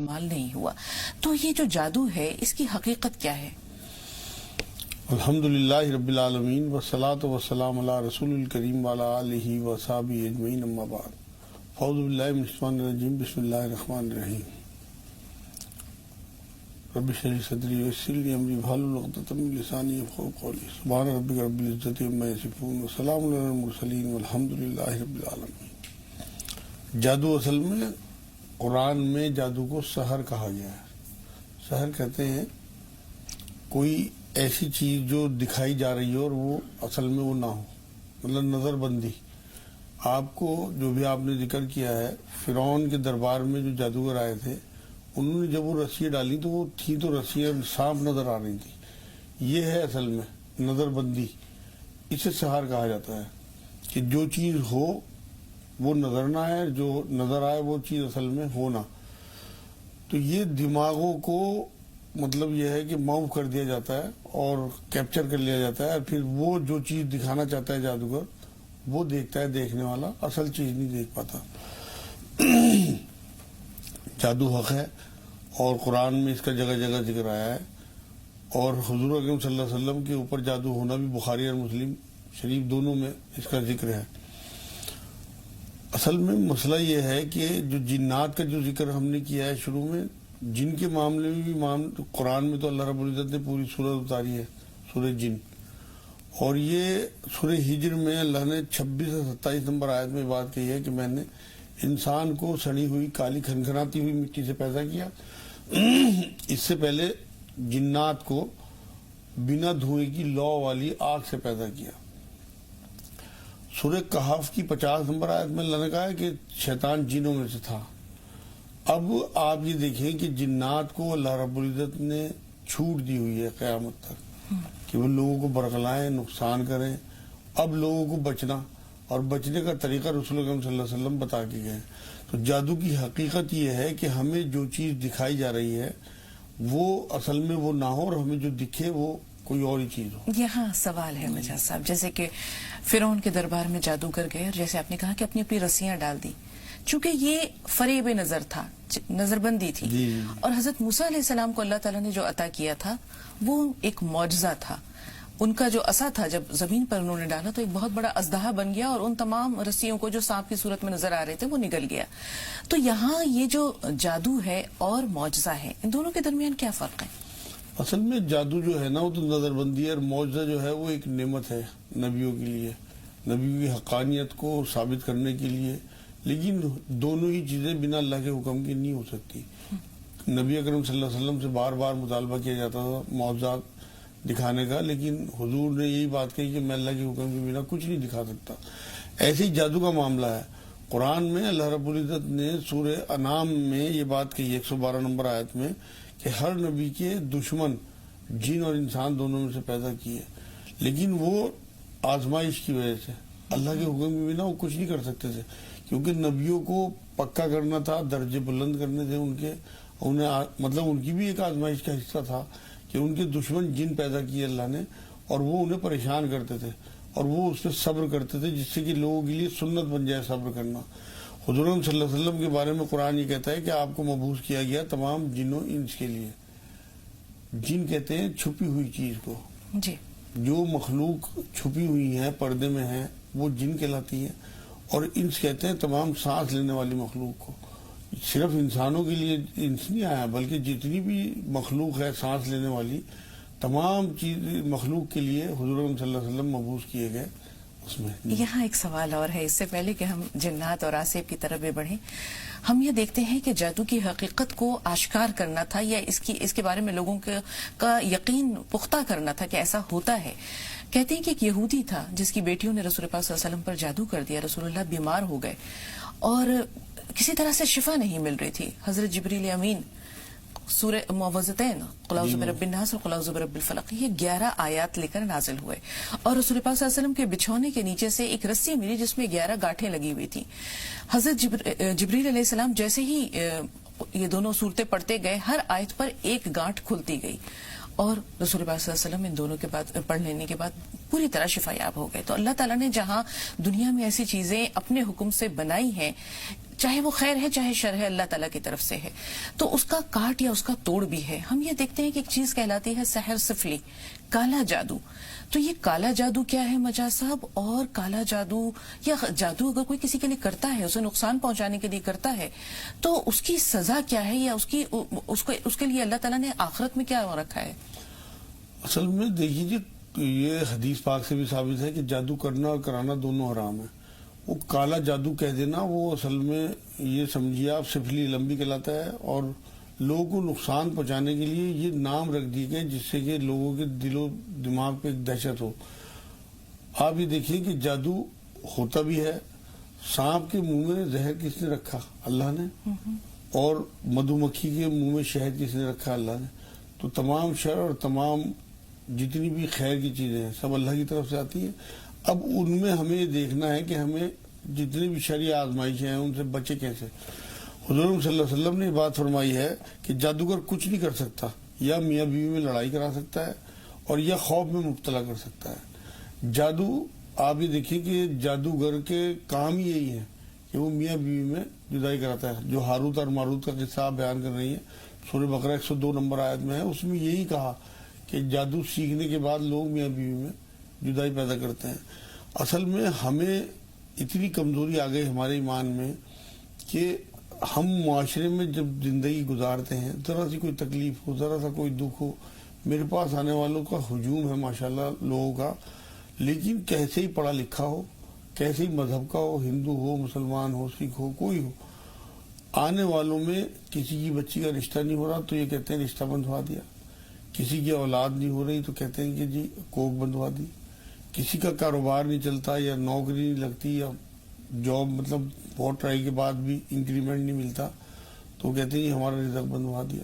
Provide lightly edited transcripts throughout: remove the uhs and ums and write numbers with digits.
پامال نہیں ہوا. تو یہ جو جادو ہے اس کی حقیقت کیا ہے؟ الحمدللہ رب العالمین والصلاة والسلام علی رسول الکریم وعلی آلہ وصحبہ اجمعین اما بعد. اعوذ باللہ من الشیطان الرجیم بسم اللہ الرحمن الرحیم. رب اشرح لی صدری ویسر لی امری واحلل عقدۃ من لسانی یفقہوا قولی. سبحان ربک رب العزۃ عما یصفون وسلام علی المرسلین والحمدللہ رب العالمین. جادو اصل میں قرآن میں جادو کو سحر کہا گیا ہے. سحر کہتے ہیں کوئی ایسی چیز جو دکھائی جا رہی ہو اور وہ اصل میں وہ نہ ہو، مطلب نظر بندی. آپ کو جو بھی آپ نے ذکر کیا ہے، فرعون کے دربار میں جو جادوگر آئے تھے انہوں نے جب وہ رسیاں ڈالی تو وہ تھی تو رسیاں صاف نظر آ رہی تھی. یہ ہے اصل میں نظر بندی. اسے سحر کہا جاتا ہے کہ جو چیز ہو وہ نظر نہ آئے، جو نظر آئے وہ چیز اصل میں ہونا. تو یہ دماغوں کو مطلب یہ ہے کہ موو کر دیا جاتا ہے اور کیپچر کر لیا جاتا ہے، اور پھر وہ جو چیز دکھانا چاہتا ہے جادوگر وہ دیکھتا ہے، دیکھنے والا اصل چیز نہیں دیکھ پاتا. جادو حق ہے اور قرآن میں اس کا جگہ جگہ ذکر آیا ہے، اور حضور اکرم صلی اللہ علیہ وسلم کے اوپر جادو ہونا بھی بخاری اور مسلم شریف دونوں میں اس کا ذکر ہے. اصل میں مسئلہ یہ ہے کہ جو جنات کا جو ذکر ہم نے کیا ہے شروع میں، جن کے معاملے میں بھی قرآن میں تو اللہ رب العزت نے پوری سورت اتاری ہے، سورہ جن. اور یہ سورہ ہجر میں اللہ نے 26 سے 27 نمبر آیت میں بات کہی ہے کہ میں نے انسان کو سڑی ہوئی کالی کھنکھناتی ہوئی مٹی سے پیدا کیا. اس سے پہلے جنات کو بنا دھوئے کی لو والی آگ سے پیدا کیا. سورہ کہف کی 50 نمبر آیت میں اللہ نے کہا ہے کہ شیطان جنوں میں سے تھا. اب آپ یہ دیکھیں کہ جنات کو اللہ رب العزت نے چھوٹ دی ہوئی ہے قیامت تک کہ وہ لوگوں کو برگلائیں، نقصان کریں. اب لوگوں کو بچنا اور بچنے کا طریقہ رسول اکرم صلی اللہ علیہ وسلم بتا کے گئے. تو جادو کی حقیقت یہ ہے کہ ہمیں جو چیز دکھائی جا رہی ہے وہ اصل میں وہ نہ ہو، اور ہمیں جو دکھے وہ کوئی اور ہی چیز ہو. یہاں سوال ہے مجاز صاحب، جیسے کہ فرعون کے دربار میں جادوگر گئے اور جیسے آپ نے کہا کہ اپنی اپنی رسیاں ڈال دی، چونکہ یہ فریب نظر تھا، نظر بندی تھی. اور حضرت موسیٰ علیہ السلام کو اللہ تعالیٰ نے جو عطا کیا تھا وہ ایک معجزہ تھا. ان کا جو عصا تھا جب زمین پر انہوں نے ڈالا تو ایک بہت بڑا اژدہا بن گیا، اور ان تمام رسیوں کو جو سانپ کی صورت میں نظر آ رہے تھے وہ نگل گیا. تو یہاں یہ جو جادو ہے اور معجزہ ہے، ان دونوں کے درمیان کیا فرق ہے؟ اصل میں جادو جو ہے نا وہ تو نظر بندی ہے، اور معجزہ جو ہے وہ ایک نعمت ہے نبیوں کے لیے، نبیوں کی حقانیت کو ثابت کرنے کے لیے. لیکن دونوں ہی چیزیں بنا اللہ کے حکم کی نہیں ہو سکتی. نبی اکرم صلی اللہ علیہ وسلم سے بار بار مطالبہ کیا جاتا تھا معجزات دکھانے کا، لیکن حضور نے یہی بات کہی کہ میں اللہ کے حکم کے بنا کچھ نہیں دکھا سکتا. ایسے ہی جادو کا معاملہ ہے. قرآن میں اللہ رب العزت نے سورہ انعام میں یہ بات کہی 112 نمبر آیت میں کہ ہر نبی کے دشمن جن اور انسان دونوں میں سے پیدا کیے، لیکن وہ آزمائش کی وجہ سے اللہ کے حکم کے بنا وہ کچھ نہیں کر سکتے تھے، کیونکہ نبیوں کو پکا کرنا تھا، درجے بلند کرنے تھے ان کے. انہیں مطلب ان کی بھی ایک آزمائش کا حصہ تھا کہ ان کے دشمن جن پیدا کیے اللہ نے، اور وہ انہیں پریشان کرتے تھے اور وہ اس پہ صبر کرتے تھے، جس سے کہ لوگوں کے لیے سنت بن جائے صبر کرنا. حضور صلی اللہ علیہ وسلم کے بارے میں قرآن یہ کہتا ہے کہ آپ کو مبعوث کیا گیا تمام جنوں انس کے لیے. جن کہتے ہیں چھپی ہوئی چیز کو، جی جو مخلوق چھپی ہوئی ہے، پردے میں ہے، وہ جن کہلاتی ہے. اور انس کہتے ہیں تمام سانس لینے والی مخلوق کو. صرف انسانوں کے لیے انس نہیں آیا، بلکہ جتنی بھی مخلوق ہے سانس لینے والی، تمام چیز مخلوق کے لیے حضور صلی اللہ علیہ وسلم مبعوث کیے گئے. اس میں یہاں ایک سوال اور ہے، اس سے پہلے کہ ہم جنات اور آسیب کی طرف بڑھیں، ہم یہ دیکھتے ہیں کہ جادو کی حقیقت کو آشکار کرنا تھا یا اس کے بارے میں لوگوں کا یقین پختہ کرنا تھا کہ ایسا ہوتا ہے. کہتے ہیں کہ ایک یہودی تھا جس کی بیٹیوں نے رسول پاک صلی اللہ علیہ وسلم پر جادو کر دیا. رسول اللہ بیمار ہو گئے اور کسی طرح سے شفا نہیں مل رہی تھی. حضرت جبریل امین سورہ معوذتین قل اعوذ برب الناس اور قل اعوذ برب الفلق، یہ 11 آیات لے کر نازل ہوئے، اور رسول پاک صلی اللہ علیہ وسلم کے بچھونے کے نیچے سے ایک رسی ملی جس میں 11 گاٹھیں لگی ہوئی تھی. حضرت جبریل علیہ السلام جیسے ہی یہ دونوں صورتیں پڑھتے گئے، ہر آیت پر ایک گانٹھ کھلتی گئی، اور رسول پاک صلی اللہ علیہ وسلم ان دونوں کے بعد پڑھ لینے کے بعد پوری طرح شفا یاب ہو گئے. تو اللہ تعالیٰ نے جہاں دنیا میں ایسی چیزیں اپنے حکم سے بنائی ہیں، چاہے وہ خیر ہے چاہے شر ہے، اللہ تعالیٰ کی طرف سے ہے، تو اس کا کاٹ یا اس کا توڑ بھی ہے۔ ہم یہ دیکھتے ہیں کہ ایک چیز کہلاتی ہے سحر سفلی، کالا جادو۔ تو یہ کالا جادو کیا ہے مجاز صاحب؟ اور کالا جادو یا جادو اگر کوئی کسی کے لیے کرتا ہے، اسے نقصان پہنچانے کے لیے کرتا ہے، تو اس کی سزا کیا ہے، یا اس کے لیے اللہ تعالیٰ نے آخرت میں کیا رکھا ہے؟ اصل میں دیکھیے جی، یہ حدیث پاک سے بھی ثابت ہے کہ جادو کرنا اور کرانا دونوں حرام ہے۔ وہ کالا جادو کہہ دینا، وہ اصل میں یہ سمجھیے آپ سفلی لمبی کہلاتا ہے، اور لوگوں کو نقصان پہنچانے کے لیے یہ نام رکھ دی گئے جس سے کہ لوگوں کے دل و دماغ پہ ایک دہشت ہو۔ آپ یہ دیکھیے کہ جادو ہوتا بھی ہے۔ سانپ کے منہ میں زہر کس نے رکھا؟ اللہ نے۔ اور مدھو مکھی کے منہ میں شہد کس نے رکھا؟ اللہ نے۔ تو تمام شر اور تمام جتنی بھی خیر کی چیزیں ہیں سب اللہ کی طرف سے آتی ہیں۔ اب ان میں ہمیں یہ دیکھنا ہے کہ ہمیں جتنی بھی شرعی آزمائشیں ہیں ان سے بچے کیسے۔ حضور صلی اللہ علیہ وسلم نے بات فرمائی ہے کہ جادوگر کچھ نہیں کر سکتا، یا میاں بیوی میں لڑائی کرا سکتا ہے اور یا خوف میں مبتلا کر سکتا ہے۔ جادو آپ یہ دیکھیں کہ جادوگر کے کام ہی یہی ہے کہ وہ میاں بیوی میں جدائی کراتا ہے۔ جو ہاروت اور ماروت کا قصہ آپ بیان کر رہی ہیں سورہ بقرہ 102 نمبر آیت میں ہے، اس میں یہی کہا کہ جادو سیکھنے کے بعد لوگ میاں بیوی میں جدائی پیدا کرتے ہیں۔ اصل میں ہمیں اتنی کمزوری آ گئی ہمارے ایمان میں کہ ہم معاشرے میں جب زندگی گزارتے ہیں، ذرا سی کوئی تکلیف ہو، ذرا سا کوئی دکھ ہو، میرے پاس آنے والوں کا ہجوم ہے ماشاءاللہ لوگوں کا، لیکن کیسے ہی پڑھا لکھا ہو، کیسے ہی مذہب کا ہو، ہندو ہو، مسلمان ہو، سکھ ہو، کوئی ہو، آنے والوں میں کسی کی بچی کا رشتہ نہیں ہو رہا تو یہ کہتے ہیں رشتہ بندھوا دیا، کسی کی اولاد نہیں ہو رہی تو کہتے ہیں کہ جی کوک بندھوا دی، کسی کا کاروبار نہیں چلتا یا نوکری نہیں لگتی یا جاب مطلب بہت ٹرائی کے بعد بھی انکریمنٹ نہیں ملتا تو کہتے ہیں ہمارا رزق بندھوا دیا،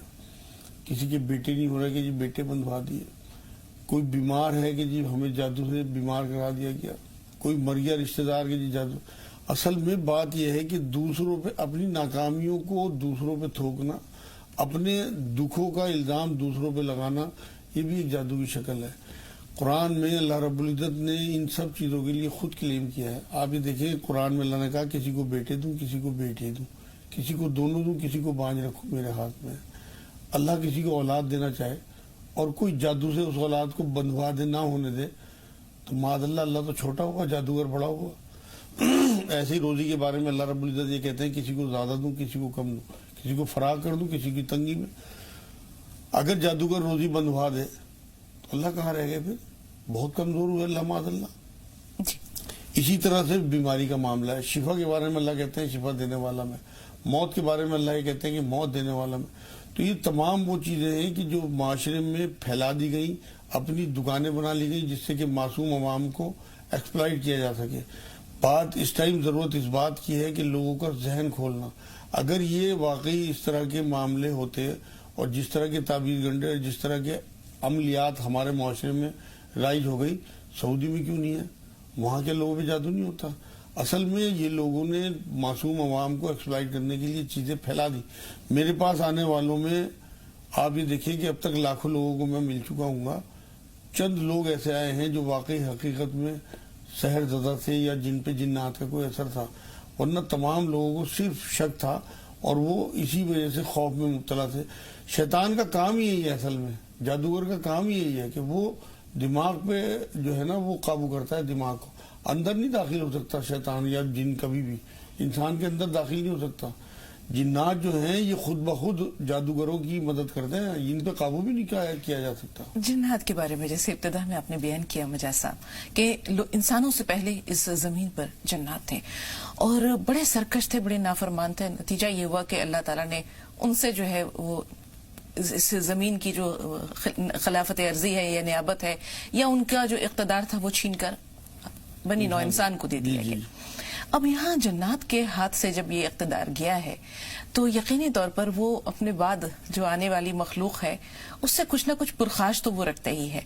کسی کے بیٹے نہیں ہو رہے کہ جی بیٹے بندھوا دیے، کوئی بیمار ہے کہ جی ہمیں جادو سے بیمار کرا دیا گیا، کوئی مر گیا رشتہ دار کے جی جادو۔ اصل میں بات یہ ہے کہ دوسروں پہ اپنی ناکامیوں کو دوسروں پہ تھوکنا، اپنے دکھوں کا الزام دوسروں پہ لگانا، یہ بھی ایک جادو کی شکل ہے۔ قرآن میں اللہ رب العزت نے ان سب چیزوں کے لیے خود کلیم کیا ہے۔ آپ یہ دیکھیں قرآن میں اللہ نے کہا کسی کو بیٹے دوں، کسی کو بیٹے دوں، کسی کو دونوں دوں، کسی کو بانجھ رکھوں میرے ہاتھ میں۔ اللہ کسی کو اولاد دینا چاہے اور کوئی جادو سے اس اولاد کو بندھوا دے، نہ ہونے دے، تو معاذ اللہ، اللہ تو چھوٹا ہوگا، جادوگر بڑا ہوگا۔ ایسے ہی روزی کے بارے میں اللہ رب العزت یہ کہتے ہیں کسی کو زیادہ دوں، کسی کو کم دوں، کسی کو فراغ کر دوں، کسی کی تنگی میں۔ اگر جادوگر روزی بندھوا دے تو اللہ کہاں رہ گئے؟ پھر بہت کمزور ہوئے اللہ معاذ اللہ۔ اسی طرح سے بیماری کا معاملہ ہے، شفا کے بارے میں اللہ کہتے ہیں شفا دینے والا میں، موت کے بارے میں اللہ یہ کہتے ہیں کہ موت دینے والا میں۔ تو یہ تمام وہ چیزیں ہیں کہ جو معاشرے میں پھیلا دی گئی، اپنی دکانیں بنا لی گئی جس سے کہ معصوم عوام کو ایکسپلائٹ کیا جا سکے۔ بات اس ٹائم ضرورت اس بات کی ہے کہ لوگوں کا ذہن کھولنا۔ اگر یہ واقعی اس طرح کے معاملے ہوتے اور جس طرح کے تعبیر گنڈے، جس طرح کے عملیات ہمارے معاشرے میں رائج ہو گئی، سعودی میں کیوں نہیں ہے؟ وہاں کے لوگوں پہ جادو نہیں ہوتا۔ اصل میں یہ لوگوں نے معصوم عوام کو ایکسپلائٹ کرنے کے لیے چیزیں پھیلا دی۔ میرے پاس آنے والوں میں آپ یہ دیکھیں کہ اب تک لاکھوں لوگوں کو میں مل چکا ہوں گا، چند لوگ ایسے آئے ہیں جو واقعی حقیقت میں سحر زدہ تھے یا جن پہ جنات کا کوئی اثر تھا، ورنہ تمام لوگوں کو صرف شک تھا اور وہ اسی وجہ سے خوف میں مبتلا تھے۔ شیطان کا کام ہی یہی ہے، اصل میں جادوگر کا کام ہی یہی ہے کہ وہ دماغ پہ جو ہے نا وہ قابو کرتا ہے، دماغ کو اندر نہیں داخل ہو سکتا شیطان یا جن، کبھی بھی انسان کے اندر داخل نہیں ہو سکتا۔ جنات جو ہیں یہ خود بخود جادوگروں کی مدد کرتے ہیں، ان پہ قابو بھی نہیں کیا جا سکتا۔ جنات کے بارے میں جیسے ابتدا میں آپ نے بیان کیا مجاز صاحب کہ انسانوں سے پہلے اس زمین پر جنات تھے اور بڑے سرکش تھے، بڑے نافرمان تھے۔ نتیجہ یہ ہوا کہ اللہ تعالیٰ نے ان سے جو ہے وہ اس زمین کی جو خلافت عرضی ہے یا نیابت ہے یا ان کا جو اقتدار تھا وہ چھین کر بنی نوع انسان کو دے دیا گیا۔ اب یہاں جنات کے ہاتھ سے جب یہ اقتدار گیا ہے تو یقینی طور پر وہ اپنے بعد جو آنے والی مخلوق ہے اس سے کچھ نہ کچھ پرخاش تو وہ رکھتے ہی ہے۔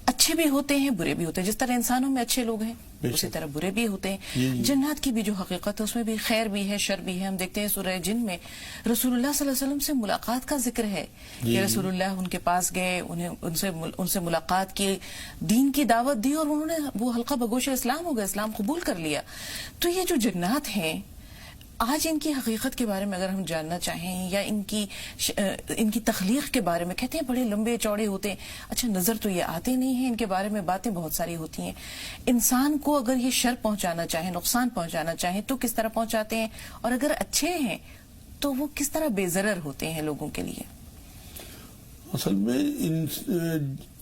اچھے بھی ہوتے ہیں، برے بھی ہوتے ہیں، جس طرح انسانوں میں اچھے لوگ ہیں اسی طرح برے بھی ہوتے ہیں۔ جنات کی بھی جو حقیقت ہے اس میں بھی خیر بھی ہے، شر بھی ہے۔ ہم دیکھتے ہیں سورہ جن میں رسول اللہ صلی اللہ علیہ وسلم سے ملاقات کا ذکر ہے کہ رسول اللہ ان کے پاس گئے، ان سے ملاقات کی، دین کی دعوت دی اور انہوں نے وہ حلقہ بگوش اسلام ہو گئے، اسلام قبول کر لیا۔ تو یہ جو جنات ہیں آج ان کی حقیقت کے بارے میں اگر ہم جاننا چاہیں یا ان کی تخلیق کے بارے میں، کہتے ہیں بڑے لمبے چوڑے ہوتے ہیں، اچھا نظر تو یہ آتے نہیں ہیں، ان کے بارے میں باتیں بہت ساری ہوتی ہیں. انسان کو اگر یہ شر پہنچانا چاہیں، نقصان پہنچانا چاہیں تو کس طرح پہنچاتے ہیں، اور اگر اچھے ہیں تو وہ کس طرح بے ضرر ہوتے ہیں لوگوں کے لیے؟ اصل میں ان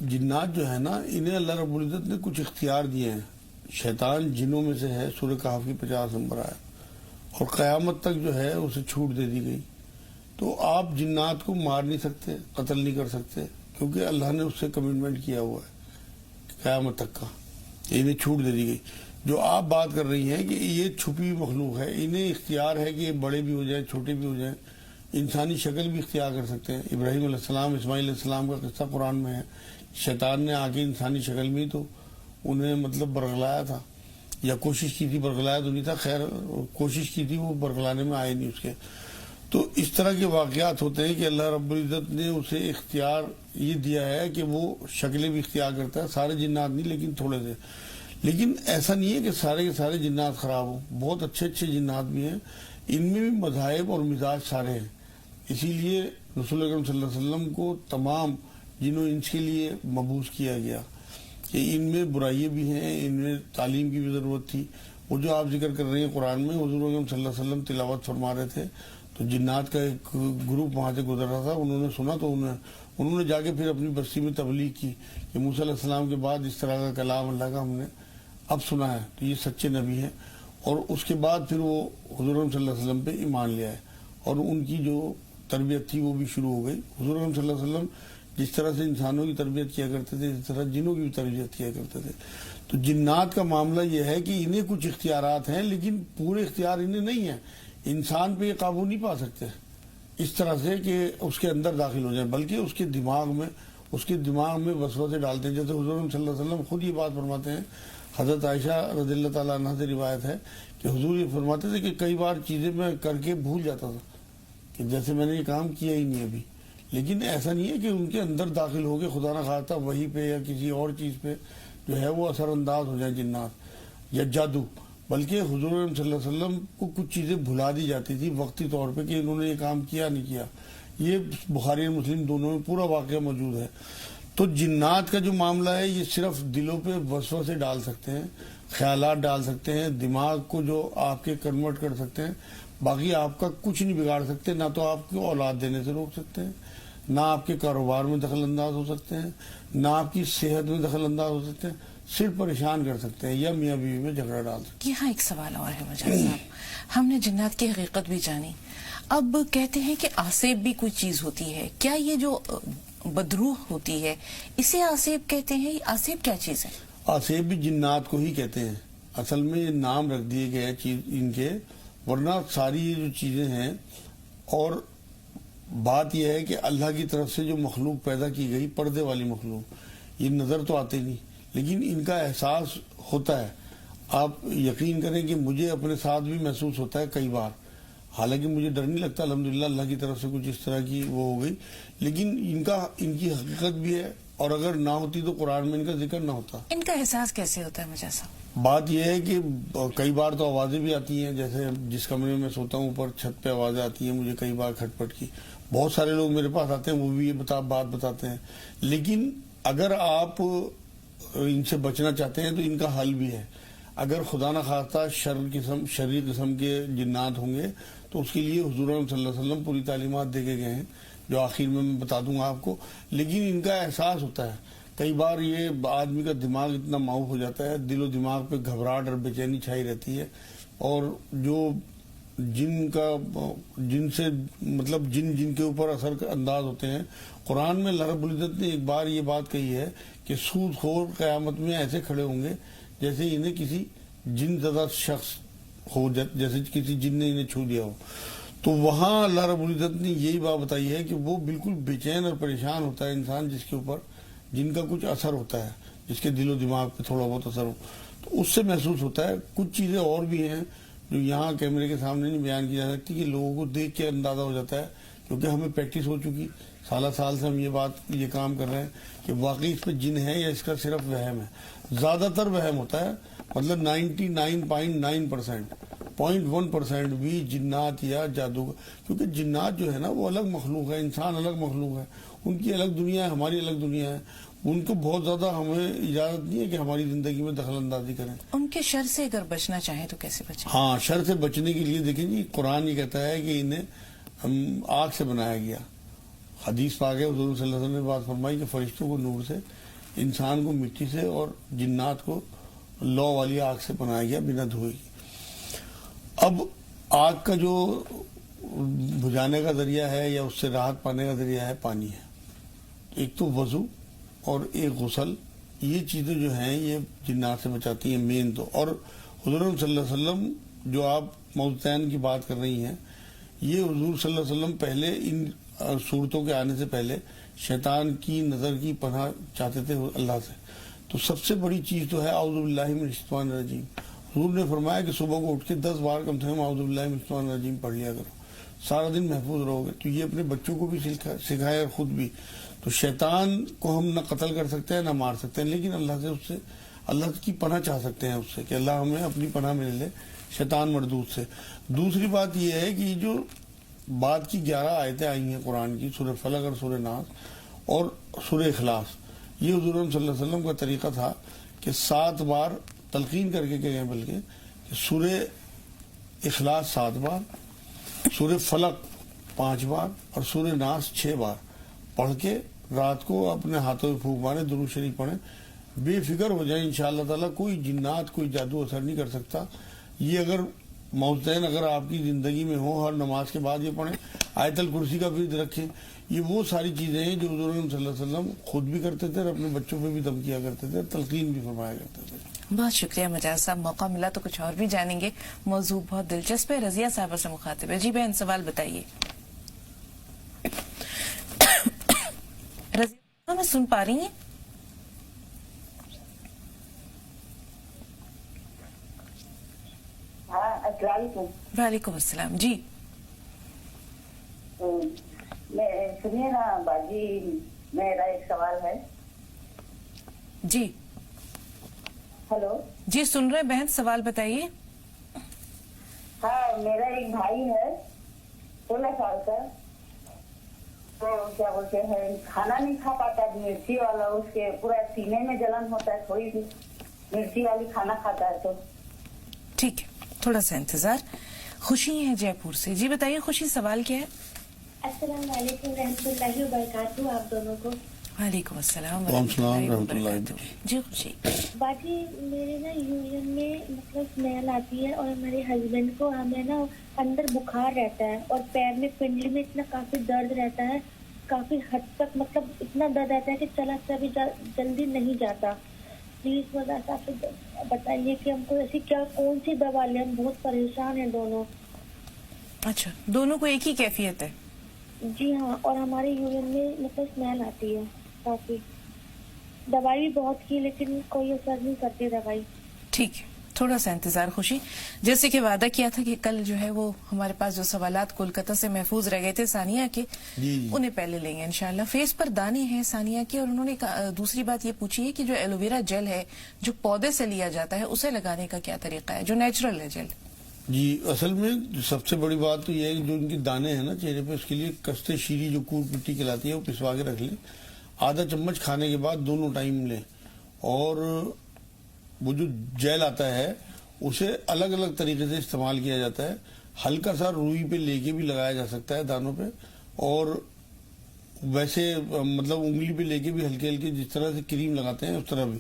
جنات جو ہے نا، انہیں اللہ رب العزت نے کچھ اختیار دیے ہیں. شیطان جنوں میں سے ہے، سورہ کہف کی 50 نمبر آیا، اور قیامت تک جو ہے اسے چھوٹ دے دی گئی. تو آپ جنات کو مار نہیں سکتے، قتل نہیں کر سکتے، کیونکہ اللہ نے اس سے کمٹمنٹ کیا ہوا ہے قیامت تک کا، انہیں چھوٹ دے دی گئی. جو آپ بات کر رہی ہیں کہ یہ چھپی ہوئی مخلوق ہے، انہیں اختیار ہے کہ یہ بڑے بھی ہو جائیں، چھوٹے بھی ہو جائیں، انسانی شکل بھی اختیار کر سکتے ہیں. ابراہیم علیہ السلام، اسماعیل علیہ السلام کا قصہ قرآن میں ہے. شیطان نے آ کے انسانی شکل میں تو انہیں مطلب برگلایا تھا، یا کوشش کی تھی، برگلایا تو نہیں تھا، خیر کوشش کی تھی، وہ برگلانے میں آئے نہیں اس کے. تو اس طرح کے واقعات ہوتے ہیں کہ اللہ رب العزت نے اسے اختیار یہ دیا ہے کہ وہ شکلیں بھی اختیار کرتا ہے. سارے جنات نہیں، لیکن تھوڑے سے. لیکن ایسا نہیں ہے کہ سارے کے سارے جنات خراب ہوں، بہت اچھے اچھے جنات بھی ہیں، ان میں بھی مذاہب اور مزاج سارے ہیں. اسی لیے رسول اکرم صلی اللہ علیہ وسلم کو تمام جنوں انس کے لیے مبعوث کیا گیا کہ ان میں برائیاں بھی ہیں، ان میں تعلیم کی بھی ضرورت تھی. وہ جو آپ ذکر کر رہے ہیں قرآن میں، حضور اکرم صلی اللہ علیہ وسلم تلاوت فرما رہے تھے تو جنات کا ایک گروپ وہاں سے گزر رہا تھا. انہوں نے سنا تو انہوں نے جا کے پھر اپنی بستی میں تبلیغ کی کہ موسیٰ علیہ السلام کے بعد اس طرح کا کلام اللہ کا ہم نے اب سنا ہے، تو یہ سچے نبی ہیں. اور اس کے بعد پھر وہ حضور اکرم صلی اللہ علیہ وسلم پہ ایمان لے آئے، اور ان کی جو تربیت تھی وہ بھی شروع ہو گئی. حضور اکرم صلی اللہ علیہ وسلم جس طرح سے انسانوں کی تربیت کیا کرتے تھے، اس طرح جنوں کی بھی تربیت کیا کرتے تھے. تو جنات کا معاملہ یہ ہے کہ انہیں کچھ اختیارات ہیں، لیکن پورے اختیار انہیں نہیں ہیں. انسان پہ یہ قابو نہیں پا سکتے اس طرح سے کہ اس کے اندر داخل ہو جائیں، بلکہ اس کے دماغ میں وسوسے ڈالتے ہیں. جیسے حضور صلی اللہ علیہ وسلم خود یہ بات فرماتے ہیں، حضرت عائشہ رضی اللہ تعالیٰ عنہ سے روایت ہے کہ حضور یہ فرماتے تھے کہ کئی بار چیزیں میں کر کے بھول جاتا تھا کہ جیسے میں نے یہ کام کیا ہی نہیں ابھی. لیکن ایسا نہیں ہے کہ ان کے اندر داخل ہو کے خدا نہ خواستہ وہی پہ یا کسی اور چیز پہ جو ہے وہ اثر انداز ہو جائیں جنات یا جادو، بلکہ حضور صلی اللہ علیہ وسلم کو کچھ چیزیں بھلا دی جاتی تھی وقتی طور پہ کہ انہوں نے یہ کام کیا نہیں کیا. یہ بخاری اور مسلم دونوں میں پورا واقعہ موجود ہے. تو جنات کا جو معاملہ ہے یہ صرف دلوں پہ وسوسے ڈال سکتے ہیں، خیالات ڈال سکتے ہیں، دماغ کو جو آپ کے کنورٹ کر سکتے ہیں. باقی آپ کا کچھ نہیں بگاڑ سکتے، نہ تو آپ کو اولاد دینے سے روک سکتے ہیں، نہ آپ کے کاروبار میں دخل انداز ہو سکتے ہیں، نہ آپ کی صحت میں دخل انداز ہو سکتے ہیں، صرف پریشان کر سکتے ہیں یا میاں بیوی میں جھگڑا ڈال سکتے ہیں. یہاں ایک سوال اور ہے مجاز صاحب، ہم نے جنات کی حقیقت بھی جانی، اب کہتے ہیں کہ آسیب بھی کوئی چیز ہوتی ہے. کیا یہ جو بدروح ہوتی ہے اسے آسیب کہتے ہیں؟ آسیب کیا چیز ہے؟ آسیب بھی جنات کو ہی کہتے ہیں. اصل میں یہ نام رکھ دیے گئے چیز ان کے، ورنہ ساری یہ جو چیزیں ہیں. اور بات یہ ہے کہ اللہ کی طرف سے جو مخلوق پیدا کی گئی، پردے والی مخلوق، یہ نظر تو آتے نہیں لیکن ان کا احساس ہوتا ہے. آپ یقین کریں کہ مجھے اپنے ساتھ بھی محسوس ہوتا ہے کئی بار، حالانکہ مجھے ڈر نہیں لگتا، الحمدللہ اللہ کی طرف سے کچھ اس طرح کی وہ ہو گئی. لیکن ان کی حقیقت بھی ہے، اور اگر نہ ہوتی تو قرآن میں ان کا ذکر نہ ہوتا. ان کا احساس کیسے ہوتا ہے مجاز صاحب؟ بات یہ ہے کہ کئی بار تو آوازیں بھی آتی ہیں، جیسے جس کمرے میں سوتا ہوں اوپر چھت پہ آوازیں آتی ہیں مجھے کئی بار کھٹ پٹ کی. بہت سارے لوگ میرے پاس آتے ہیں، وہ بھی یہ بات بتاتے ہیں. لیکن اگر آپ ان سے بچنا چاہتے ہیں تو ان کا حل بھی ہے. اگر خدا نہ خواستہ شریر قسم کے جنات ہوں گے تو اس کے لیے حضور صلی اللہ علیہ وسلم پوری تعلیمات دے کے گئے ہیں، جو آخر میں بتا دوں گا آپ کو. لیکن ان کا احساس ہوتا ہے. کئی بار یہ آدمی کا دماغ اتنا معاف ہو جاتا ہے، دل و دماغ پہ گھبراہٹ اور بے چینی چھائی رہتی ہے. اور جو جن سے مطلب جن کے اوپر اثر انداز ہوتے ہیں، قرآن میں اللہ رب العزت نے ایک بار یہ بات کہی ہے کہ سود خور قیامت میں ایسے کھڑے ہوں گے جیسے انہیں کسی جن زدہ شخص ہو، جیسے کسی جن نے انہیں چھو دیا ہو. تو وہاں اللہ رب العزت نے یہی بات بتائی ہے کہ وہ بالکل بے چین اور پریشان ہوتا ہے انسان جس کے اوپر جن کا کچھ اثر ہوتا ہے، جس کے دل و دماغ پہ تھوڑا بہت اثر ہو، تو اس سے محسوس ہوتا ہے. کچھ چیزیں اور بھی ہیں جو یہاں کیمرے کے سامنے نہیں بیان کی جا سکتی، کہ لوگوں کو دیکھ کے اندازہ ہو جاتا ہے، کیونکہ ہمیں پریکٹس ہو چکی، سالہ سال سے ہم یہ کام کر رہے ہیں کہ واقعی اس پہ جن ہے یا اس کا صرف وہم ہے. زیادہ تر وہم ہوتا ہے، مطلب 99.9%. 0.1% بھی جنات یا جادو، کیونکہ جنات جو ہے نا وہ الگ مخلوق ہے، انسان الگ مخلوق ہے، ان کی الگ دنیا ہے، ہماری الگ دنیا ہے، ان کو بہت زیادہ ہمیں اجازت نہیں ہے کہ ہماری زندگی میں دخل اندازی کریں۔ ان کے شر سے اگر بچنا چاہیں تو کیسے بچیں؟ ہاں، شر سے بچنے کے لیے دیکھیں جی، قرآن یہ کہتا ہے کہ انہیں آگ سے بنایا گیا، حدیث پاک ہے، حضور صلی اللہ علیہ وسلم نے بات فرمائی کہ فرشتوں کو نور سے، انسان کو مٹی سے، اور جنات کو لو والی آگ سے بنایا گیا بنا دھوئے کی۔ اب آگ کا جو بجھانے کا ذریعہ ہے یا اس سے راحت پانے کا ذریعہ ہے، پانی ہے۔ ایک تو وضو اور ایک غسل، یہ چیزیں جو ہیں یہ جنات سے بچاتی ہیں مین تو۔ اور حضور صلی اللہ علیہ وسلم جو آپ موضوعین کی بات کر رہی ہیں، یہ حضور صلی اللہ علیہ وسلم پہلے ان صورتوں کے آنے سے پہلے شیطان کی نظر کی پناہ چاہتے تھے اللہ سے۔ تو سب سے بڑی چیز تو ہے اعوذ باللہ من الشیطان الرجیم۔ حضور نے فرمایا کہ صبح کو اٹھ کے 10 بار کم سے کم اعوذ باللہ من الشیطان الرجیم پڑھ لیا کرو، سارا دن محفوظ رہو گے۔ تو یہ اپنے بچوں کو بھی سکھائے اور خود بھی۔ تو شیطان کو ہم نہ قتل کر سکتے ہیں نہ مار سکتے ہیں، لیکن اللہ کی پناہ چاہ سکتے ہیں اس سے، کہ اللہ ہمیں اپنی پناہ میں لے لے شیطان مردود سے۔ دوسری بات یہ ہے کہ جو بعد کی 11 آیتیں آئی ہیں قرآن کی، سورہ فلق اور سورہ ناس اور سورہ اخلاص، یہ حضور صلی اللہ علیہ وسلم کا طریقہ تھا کہ 7 بار تلقین کر کے گئے، بلکہ کہ سورہ اخلاص 7 بار، سورہ فلق 5 بار اور سورہ ناس 6 بار پڑھ کے رات کو اپنے ہاتھوں میں پھونک مارے، درود شریف پڑھیں، بے فکر ہو جائیں انشاءاللہ تعالیٰ۔ کوئی جنات کوئی جادو اثر نہیں کر سکتا۔ یہ اگر موضوعین اگر آپ کی زندگی میں ہو، ہر نماز کے بعد یہ پڑھیں، آیت الکرسی کا ورد رکھیں۔ یہ وہ ساری چیزیں ہیں جو حضور صلی اللہ علیہ وسلم خود بھی کرتے تھے اور اپنے بچوں پہ بھی دم کیا کرتے تھے، تلقین بھی فرمایا کرتے تھے۔ بہت شکریہ مجاز صاحب، موقع ملا تو کچھ اور بھی جانیں گے، موضوع بہت دلچسپ ہے۔ رضیہ صاحبہ سے مخاطب ہے۔ جی بہن، سوال بتائیے۔ رضیہ میں سن پا رہی ہیں؟ السلام علیکم۔ وعلیکم السلام۔ جی سنیے نا باجی، میرا ایک سوال ہے۔ جی ہلو جی، سن رہے بہن، سوال بتائیے۔ ہاں، میرا ایک بھائی ہے 16 سال کا، تو کیا بولتے ہیں کھانا نہیں کھا پاتا، مرچی والا، اس کے پورا سینے میں جلن ہوتا ہے، تھوڑی بھی مرچی والی کھانا کھاتا ہے تو۔ ٹھیک ہے، تھوڑا سا انتظار۔ خوشی ہے جے پور سے۔ جی بتائیے خوشی، سوال کیا ہے؟ السلام علیکم رحمۃ اللہ وبرکاتہ آپ دونوں کو۔ وعلیکم السلام رحمۃ اللہ وبرکاتہ۔ جی خوشی، باجی میرے نا یورین میں مطلب اسمیل آتی ہے، اور ہمارے ہسبینڈ کو ہمیں نا اندر بخار رہتا ہے، اور پیر میں پنڈلی میں اتنا کافی درد رہتا ہے، کافی حد تک مطلب اتنا درد رہتا ہے کہ چلا سے ابھی جلدی نہیں جاتا۔ پلیز وجہ سے آپ بتائیے کہ ہم کو ایسی کیا کون سی دوا لیں، ہم بہت پریشان ہیں دونوں۔ اچھا، دونوں کو ایک ہی کیفیت ہے؟ جی ہاں، اور ہمارے یورین میں مطلب اسمیل آتی ہے کافی، دوائی بھی بہت کی لیکن کوئی اثر نہیں کرتی دوائی۔ ٹھیک ہے، تھوڑا سا انتظار خوشی۔ جیسے کہ وعدہ کیا تھا کہ کل جو ہے وہ ہمارے پاس جو سوالات کولکتہ سے محفوظ رہ گئے تھے ثانیہ کے، انہیں پہلے لیں گے انشاءاللہ۔ فیس پر دانے ہیں ثانیہ کے، اور انہوں نے دوسری بات یہ پوچھی ہے کہ جو ایلوویرا جیل ہے جو پودے سے لیا جاتا ہے، اسے لگانے کا کیا طریقہ ہے جو نیچرل ہے جیل؟ جی، اصل میں سب سے بڑی بات تو یہ ہے کہ جو ان کی دانے ہیں نا چہرے پہ، اس کے لیے کستے شیری جو کوٹ مٹی کہلاتی ہے وہ پسوا کے رکھ لیں، آدھا چمچ کھانے کے بعد دونوں ٹائم لیں، اور وہ جو جیل آتا ہے اسے الگ الگ طریقے سے استعمال کیا جاتا ہے۔ ہلکا سا روئی پہ لے کے بھی لگایا جا سکتا ہے دانوں پہ، اور ویسے مطلب انگلی پہ لے کے بھی ہلکے ہلکے جس طرح سے کریم لگاتے ہیں اس طرح بھی۔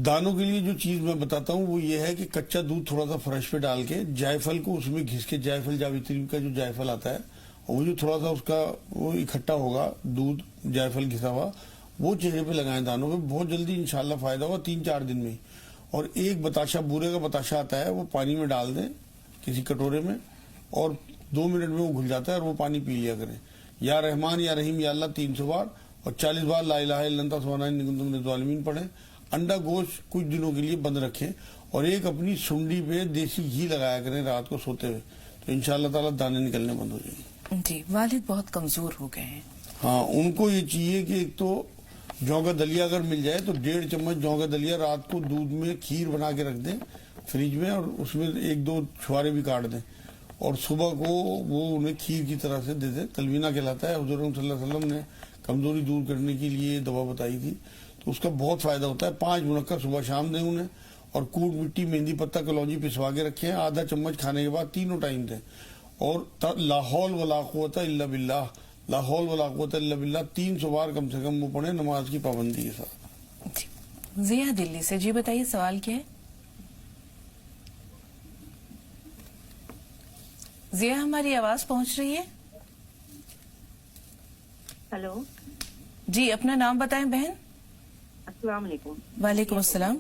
دانوں کے لیے جو چیز میں بتاتا ہوں وہ یہ ہے کہ کچا دودھ تھوڑا سا فرش پہ ڈال کے جائفل کو اس میں گھس کے، جائفل جاویتری کا جو جائفل آتا ہے، اور وہ جو تھوڑا سا اس کا وہ اکٹھا ہوگا دودھ جائفل گھسا ہوا، وہ چہرے پہ لگائیں دانوں پہ، بہت جلدی انشاءاللہ فائدہ ہوگا 3-4 دن میں ہی۔ اور ایک بتاشا، بورے کا بتاشا آتا ہے، وہ پانی میں ڈال دیں کسی کٹورے میں، اور 2 منٹ میں وہ گھل جاتا ہے، اور وہ پانی پی لیا کریں۔ یا رحمان یا رحیم یا اللہ 300 بار، اور 40 بار لا الہ الا انت سبحانک انی کنت من الظالمین پڑھیں۔ انڈا گوشت کچھ دنوں کے لیے بند رکھیں، اور ایک اپنی سنڈی پہ دیسی گھی لگایا کریں رات کو سوتے ہوئے، تو انشاءاللہ تعالیٰ دانے نکلنے بند ہو جائیں گے۔ جی، والد بہت کمزور ہو گئے ہیں۔ ہاں، ان کو یہ چاہیے کہ ایک تو جو کا دلیا اگر مل جائے تو 1.5 چمچ جو کا دلیا رات کو دودھ میں کھیر بنا کے رکھ دیں، فریج میں اور اس میں 1-2 چھوارے بھی کاٹ دیں اور صبح کو وہ انہیں کھیر کی طرح سے دے دیں. تلوینہ کہلاتا ہے. حضور صلی اللہ علیہ وسلم نے کمزوری دور کرنے کے لیے دوا بتائی تھی تو اس کا بہت فائدہ ہوتا ہے. 5 منقع صبح شام دیں انہیں اور کوٹ مٹی مہندی پتہ کلونجی پسوا کے رکھیں. آدھا چمچ کھانے کے بعد تینوں ٹائم دیں اور لا حول ولا قوت الا باللہ لا حول ولا قوت الا باللہ 300 بار کم سے کم وہ پڑھیں نماز کی پابندی کے ساتھ. ضیا دلی سے. جی بتائیے سوال کیا ہے؟ ضیا ہماری آواز پہنچ رہی ہے؟ ہلو جی اپنا نام بتائیں بہن. السلام علیکم. وعلیکم السلام.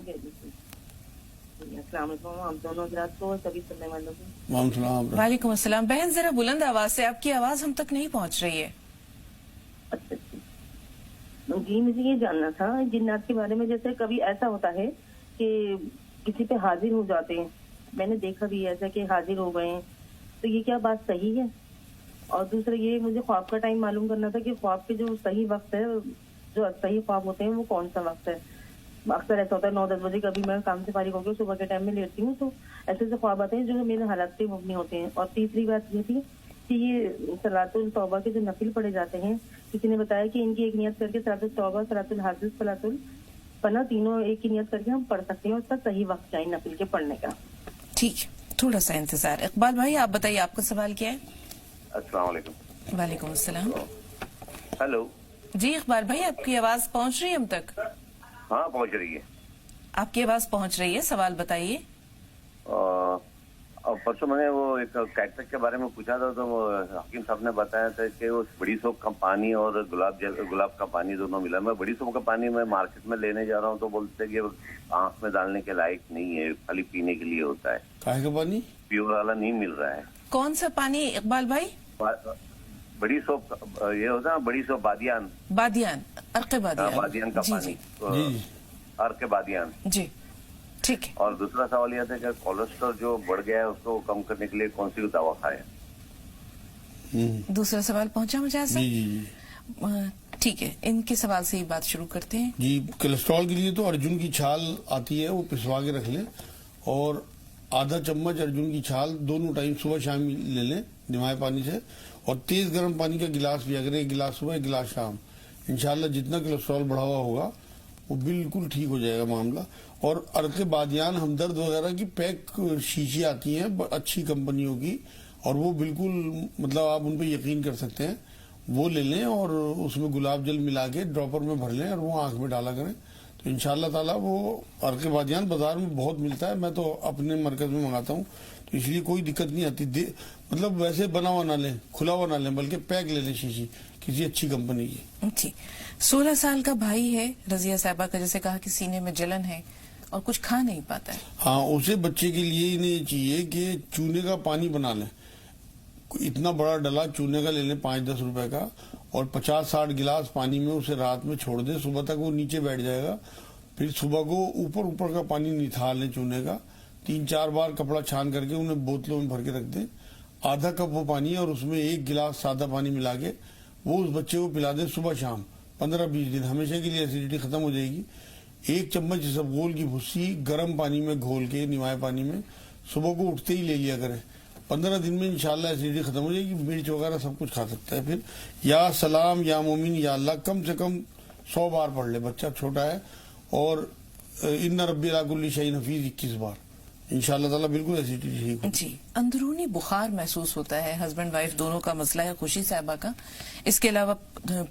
السلام علیکم آپ دونوں حضرات کو سبھی سننے والوں کو. وعلیکم السلام. وعلیکم السلام. بہن ذرا بلند آواز سے, آپ کی آواز ہم تک نہیں پہنچ رہی ہے. اچھا جی مجھے یہ جاننا تھا جنات کے بارے میں. جیسے کبھی ایسا ہوتا ہے کہ کسی پہ حاضر ہو جاتے ہیں, میں نے دیکھا بھی ایسا کہ حاضر ہو گئے ہیں, تو یہ کیا بات صحیح ہے؟ اور دوسرا یہ مجھے خواب کا ٹائم معلوم کرنا تھا کہ خواب کے جو صحیح وقت ہے, جو صحیح خواب ہوتے ہیں وہ کون سا وقت ہے. اکثر ایسا ہوتا ہے 9-10 بجے کبھی میں کام سے فارغ ہو کے صبح کے ٹائم میں لیٹتی ہوں تو ایسے سے خواب آتے ہیں جو میرے حالات پہ مبنی ہوتے ہیں. اور تیسری بات یہ تھی کہ یہ صلاۃ التوبہ کے جو نفل پڑھے جاتے ہیں, کسی نے بتایا کہ ان کی ایک نیت کر کے صلاۃ التوبہ, صلاۃ الحافظ, صلاۃ الفنا تینوں ایک ہی نیت کر کے ہم پڑھ سکتے ہیں. اس کا صحیح وقت چاہیے نفل کے پڑھنے کا. ٹھیک ہے, تھوڑا سا انتظار. اقبال بھائی آپ بتائیے آپ کا سوال کیا ہے؟ السلام علیکم. وعلیکم السلام. ہلو جی اقبال بھائی آپ کی آواز پہنچ رہی ہے ہم تک؟ ہاں پہنچ رہی ہے. آپ کی آواز پہنچ رہی ہے, سوال بتائیے. پرسوں میں نے وہ ایک کیٹرک کے بارے میں پوچھا تھا تو وہ حکیم صاحب نے بتایا تھا کہ وہ بڑی سوپ کا پانی اور گلاب کا پانی دونوں ملا. میں بڑی سوپ کا پانی میں مارکیٹ میں لینے جا رہا ہوں تو بولتے کہ آنکھ میں ڈالنے کے لائق نہیں ہے, خالی پینے کے لیے ہوتا ہے. کاہے کا پانی؟ پیور والا نہیں مل رہا ہے. کون سا پانی اقبال بھائی؟ بڑی سوپ یہ ہوتا ہے بڑی سوپ بادیان, بادیان, عرق بادیان. بادیان کا جی پانی, جی عرق بادیان. جی ٹھیک ہے. اور دوسرا سوال یہ تھا کہ کولیسٹرول جو بڑھ گیا ہے اس کو کم کرنے کے لیے کون سی دوا کھائے؟ دوسرا سوال پہنچا مجھے ایسا؟ جی جی جی ٹھیک ہے, ان کے سوال سے ہی بات شروع کرتے ہیں. جی کولیسٹرول کے لیے تو ارجن کی چھال آتی ہے, وہ پسوا کے رکھ لیں اور آدھا چمچ ارجن کی چھال دونوں ٹائم صبح شام لے لیں نمائے پانی سے, اور تیز گرم پانی کا گلاس پیا کریں, 1 گلاس صبح 1 گلاس شام. انشاءاللہ جتنا کولیسٹرول بڑھا ہوا ہوگا وہ بالکل ٹھیک ہو جائے گا معاملہ. اور عرق بادیان, ہمدرد وغیرہ کی پیک شیشی آتی ہیں اچھی کمپنیوں کی, اور وہ بالکل مطلب آپ ان پہ یقین کر سکتے ہیں, وہ لے لیں اور اس میں گلاب جل ملا کے ڈراپر میں بھر لیں اور وہ آنکھ میں ڈالا کریں تو انشاءاللہ تعالیٰ وہ عرق بادیان بازار میں بہت ملتا ہے. میں تو اپنے مرکز میں منگاتا ہوں تو اس لیے کوئی دقت نہیں آتی. مطلب ویسے بنا ہوا نہ لیں, کھلا ہوا نہ لیں, بلکہ پیک لے لیں شیشی کسی اچھی کمپنی کی. جی 16 سال کا بھائی ہے رضیہ صاحبہ کا, جیسے کہا کہ سینے میں جلن ہے اور کچھ کھا نہیں پاتا ہے. ہاں اسے بچے کے لیے انہیں یہ چاہیے کہ چونے کا پانی بنا لیں. اتنا بڑا ڈلا چونے کا لے لیں 5-10 روپے کا, اور 50-60 گلاس پانی میں اسے رات میں چھوڑ دیں, صبح تک وہ نیچے بیٹھ جائے گا. پھر صبح کو اوپر کا پانی نتھار لیں چونے کا, 3-4 بار کپڑا چھان کر کے انہیں بوتلوں میں بھر کے رکھ دیں. آدھا کپ وہ پانی اور اس میں 1 گلاس سادہ پانی ملا کے وہ اس بچے کو پلا دیں صبح شام 15-20 دن. ہمیشہ کے لیے ایسیڈیٹی ختم ہو جائے گی. 1 چمچ اسبغول کی بھسی گرم پانی میں گھول کے نمائے پانی میں صبح کو اٹھتے ہی لے لیا کریں. 15 دن میں انشاءاللہ ایسیڈیٹی ختم ہو جائے گی. مرچ وغیرہ سب کچھ کھا سکتا ہے. پھر یا سلام یا مومن یا اللہ کم سے کم 100 بار پڑھ لے, بچہ چھوٹا ہے. اور ان ربی علی کل شیء حفیظ 21 بار, انشاءاللہ تعالیٰ بالکل ایسیڈیٹی ٹھیک ہو. جی اندرونی بخار محسوس ہوتا ہے, ہسبینڈ وائف دونوں کا مسئلہ ہے, خوشی صاحبہ کا. اس کے علاوہ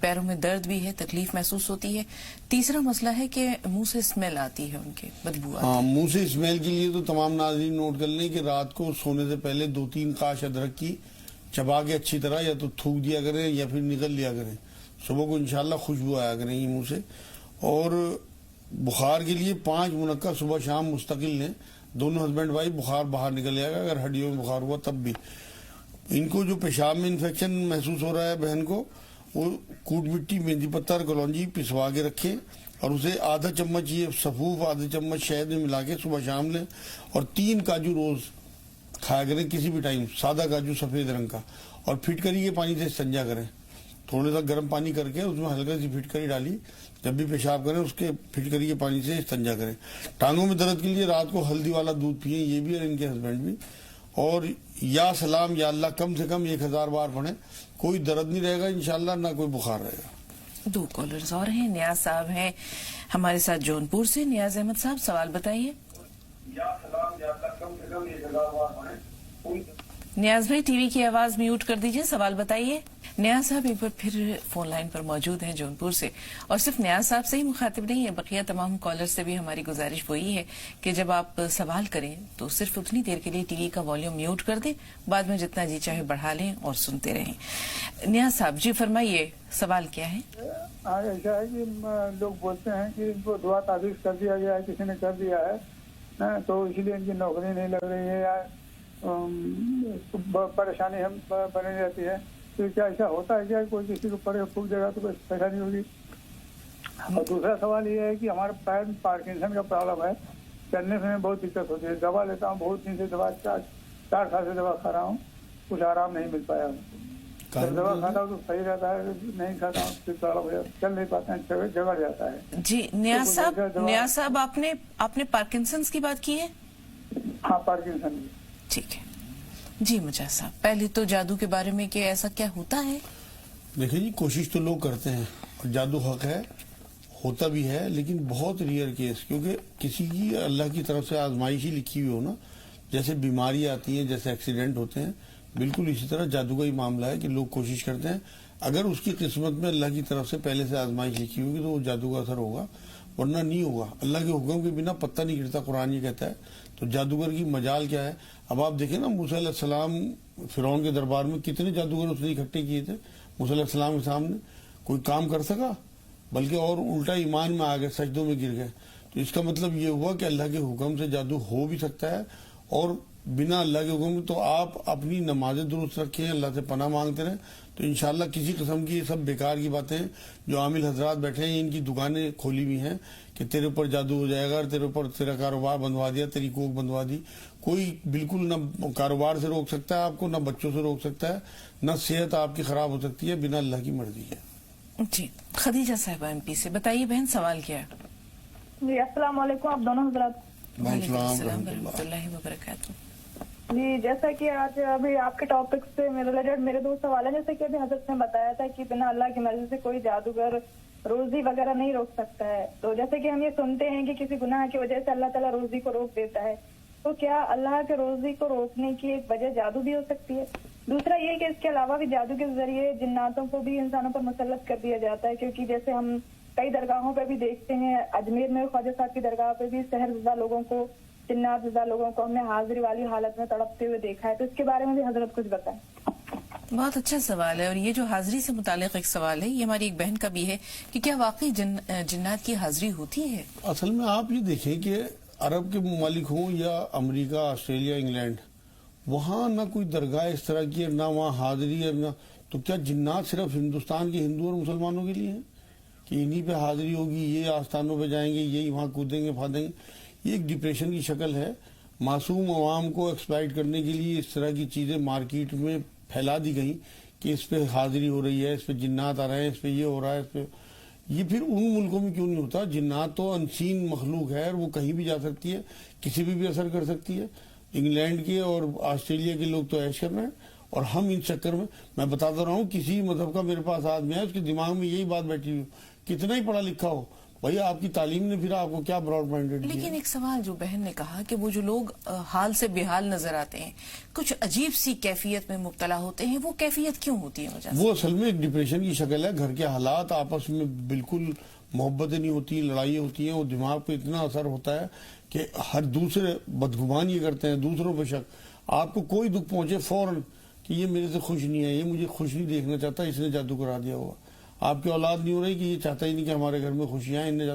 پیروں میں درد بھی ہے, تکلیف محسوس ہوتی ہے. تیسرا مسئلہ ہے کہ منہ سے اسمیل آتی ہے, ان کے بدبو آتی ہے. ہاں منہ سے اسمیل کے لیے تو تمام ناظرین نوٹ کر لیں کہ رات کو سونے سے پہلے 2-3 قاش ادرک کی چبا کے اچھی طرح یا تو تھوک دیا کریں یا پھر نگل لیا کریں. صبح کو انشاءاللہ خوشبو آیا کریں گی منہ سے. اور بخار کے لیے 5 منقع صبح شام مستقل لیں. دونوں ہسبینڈ وائف بخار باہر نکل جائے گا. اگر ہڈیوں میں بخار ہوا تب بھی. ان کو جو پیشاب میں انفیکشن محسوس ہو رہا ہے بہن کو, وہ کوٹ مٹی مہندی پتہ اور کلونجی پسوا کے رکھیں اور اسے آدھا چمچ یہ سفوف آدھا چمچ شہد میں ملا کے صبح شام لیں. اور 3 کاجو روز کھایا کریں کسی بھی ٹائم, سادہ کاجو سفید رنگ کا, اور پھٹکری کے پانی سے استنجا کریں. تھوڑا سا گرم پانی کر کے اس میں ہلکا سی پھٹکری ڈالی، جب بھی پیشاب کریں اس کے پھٹکری کے پانی سے استنجا کریں۔ ٹانگوں میں درد کے لیے رات کو ہلدی والا دودھ پئیں، یہ بھی اور ان کے ہسبینڈ بھی، اور یا سلام یا اللہ کم سے کم 1000 بار پڑھیں، کوئی درد نہیں رہے گا انشاءاللہ، نہ کوئی بخار رہے گا۔ 2 کالرز اور ہیں۔ نیاز صاحب ہیں ہمارے ساتھ جونپور سے۔ نیاز احمد صاحب سوال بتائیے۔ نیاز بھائی ٹی وی کی آواز میوٹ کر دیجئے، سوال بتائیے۔ نیاز صاحب ایک بار پھر فون لائن پر موجود ہیں جونپور سے، اور صرف نیاز صاحب سے ہی مخاطب نہیں ہے، بقیہ تمام کالر سے بھی ہماری گزارش وہی ہے کہ جب آپ سوال کریں تو صرف اتنی دیر کے لیے ٹی وی کا والیوم میوٹ کر دیں، بعد میں جتنا جی چاہے بڑھا لیں اور سنتے رہیں۔ نیاز صاحب جی فرمائیے، سوال کیا ہے؟ ایسا ہے کہ لوگ بولتے ہیں کہ ان کو دعا تعویذ کر دیا گیا ہے، کسی نے کر دیا ہے تو اسی لیے ان کی نوکری نہیں لگ رہی ہے یا پریشانی ہم بنی رہتی ہے، تو کیا ایسا ہوتا ہے کیا کوئی کسی کو پڑے پھوک دے گا تو کوئی پریشانی ہوگی؟ اور دوسرا سوال یہ ہے کہ ہمارے پیر میں پارکنسن کا پرابلم ہے، چلنے سے بہت دقت ہوتی ہے، دوا لیتا ہوں بہت دن سے، دوا 4 سال سے دوا کھا رہا ہوں، کچھ آرام نہیں مل پایا۔ جب دوا کھاتا ہوں تو صحیح رہتا ہے، نہیں کھاتا ہوں پھر پرابلم ہو جاتا ہے، چل نہیں پاتے ہیں، جگڑ جاتا ہے۔ جی نیاز صاحب آپ نے پارکنسنس کی بات کی ہے؟ ہاں پارکنسن۔ ٹھیک ہے جی مجاز صاحب، پہلے تو جادو کے بارے میں کہ ایسا کیا ہوتا ہے؟ دیکھیں جی، کوشش تو لوگ کرتے ہیں، اور جادو حق ہے، ہوتا بھی ہے، لیکن بہت ریئر کیس، کیونکہ کسی کی اللہ کی طرف سے آزمائش ہی لکھی ہوئی ہو نا، جیسے بیماری آتی ہیں، جیسے ایکسیڈنٹ ہوتے ہیں، بالکل اسی طرح جادو کا ہی معاملہ ہے کہ لوگ کوشش کرتے ہیں، اگر اس کی قسمت میں اللہ کی طرف سے پہلے سے آزمائش لکھی ہوگی تو وہ جادو کا اثر ہوگا، ورنہ نہیں ہوگا۔ اللہ کے حکم کے بنا پتہ نہیں گرتا، قرآن یہ کہتا ہے۔ تو جادوگر کی مجال کیا ہے؟ اب آپ دیکھیں نا، موسیٰ علیہ السلام فرعون کے دربار میں کتنے جادوگر اس نے اکٹھے کیے تھے موسیٰ علیہ السلام کے سامنے، کوئی کام کر سکا؟ بلکہ اور الٹا ایمان میں آ گئے، سجدوں میں گر گئے۔ تو اس کا مطلب یہ ہوا کہ اللہ کے حکم سے جادو ہو بھی سکتا ہے، اور بنا اللہ کے حکم تو آپ اپنی نمازیں درست رکھیں، اللہ سے پناہ مانگتے رہیں، تو انشاءاللہ کسی قسم کی یہ سب بیکار کی باتیں ہیں۔ جو عامل حضرات بیٹھے ہیں، ان کی دکانیں کھولی ہوئی ہیں کہ تیرے اوپر جادو ہو جائے گا، تیرے اوپر تیرا کاروبار بندوا دیا، تیری کوک بندوا دی، کوئی بالکل نہ کاروبار سے روک سکتا ہے آپ کو، نہ بچوں سے روک سکتا ہے، نہ صحت آپ کی خراب ہو سکتی ہے، بنا اللہ کی مرضی ہے۔ جی خدیجہ صاحبہ ایم پی سے، بتائیے بہن سوال کیا ہے؟ جی السلام علیکم آپ دونوں حضرات۔ وعلیکم السلام ورحمۃ اللہ وبرکاتہ۔ جی جیسا کہ آج ابھی آپ کے ٹاپک سے ریلیٹڈ میرے 2 سوال ہیں، جیسے کہ ابھی حضرت نے بتایا تھا کہ بنا اللہ کی مرضی سے کوئی جادوگر روزی وغیرہ نہیں روک سکتا ہے، تو جیسے کہ ہم یہ سنتے ہیں کہ کسی گناہ کی وجہ سے اللہ تعالیٰ روزی کو روک دیتا ہے، تو کیا اللہ کے روزی کو روکنے کی ایک وجہ جادو بھی ہو سکتی ہے؟ دوسرا یہ کہ اس کے علاوہ بھی جادو کے ذریعے جناتوں کو بھی انسانوں پر مسلط کر دیا جاتا ہے، کیونکہ جیسے ہم کئی درگاہوں پہ بھی دیکھتے ہیں، اجمیر میں خواجہ صاحب کی درگاہ پہ بھی سحر زدہ لوگوں کو، جنات زدہ لوگوں کو ہم نے حاضری والی حالت میں تڑپتے ہوئے دیکھا ہے، تو اس کے بارے میں بھی حضرت کچھ بتائیں۔ بہت اچھا سوال ہے، اور یہ جو حاضری سے متعلق ایک سوال ہے، یہ ہماری ایک بہن کا بھی ہے کہ کیا واقعی جنات کی حاضری ہوتی ہے؟ اصل میں آپ یہ دیکھیں کہ عرب کے ممالک ہوں یا امریکہ، آسٹریلیا، انگلینڈ، وہاں نہ کوئی درگاہ اس طرح کی ہے، نہ وہاں حاضری ہے، نہ تو کیا جنات صرف ہندوستان کے ہندو اور مسلمانوں کے لیے ہیں کہ انہی پہ حاضری ہوگی، یہ آستانوں پہ جائیں گے، یہی وہاں کودیں گے پھادیں گے؟ یہ ایک ڈپریشن کی شکل ہے۔ معصوم عوام کو ایکسپلائٹ کرنے کے لیے اس طرح کی چیزیں مارکیٹ میں پھیلا دی گئی کہ اس پہ حاضری ہو رہی ہے، اس پہ جنات آ رہے ہیں، اس پہ یہ ہو رہا ہے، اس پہ یہ پھر ان ملکوں میں کیوں نہیں ہوتا؟ جنات تو انسین مخلوق ہے، اور وہ کہیں بھی جا سکتی ہے، کسی بھی اثر کر سکتی ہے۔ انگلینڈ کے اور آسٹریلیا کے لوگ تو عیش کر رہے ہیں، اور ہم ان چکر میں بتاتا رہا ہوں، کسی مذہب کا میرے پاس آدمی ہے، اس کے دماغ میں یہی بات بیٹھی ہوئی، کتنا ہی پڑھا لکھا ہو، بھائی آپ کی تعلیم نے پھر آپ کو کیا براڈ مائنڈیڈ کیا؟ لیکن ایک سوال جو بہن نے کہا کہ وہ جو لوگ حال سے بحال نظر آتے ہیں، کچھ عجیب سی کیفیت میں مبتلا ہوتے ہیں، وہ کیفیت کیوں ہوتی ہے مجھے؟ وہ اصل میں ایک ڈپریشن کی شکل ہے، گھر کے حالات آپس میں بالکل محبتیں نہیں ہوتی، لڑائیاں ہوتی ہیں، وہ دماغ پہ اتنا اثر ہوتا ہے کہ ہر دوسرے بدگمان یہ کرتے ہیں، دوسروں پہ شک، آپ کو کوئی دکھ پہنچے فوراً کہ یہ میرے سے خوش نہیں ہے، یہ مجھے خوش نہیں دیکھنا چاہتا، اس نے جادو کرا دیا ہوا۔ آپ کی اولاد نہیں ہو رہی کہ یہ چاہتا ہی نہیں کہ ہمارے گھر میں خوشیاں ہیں،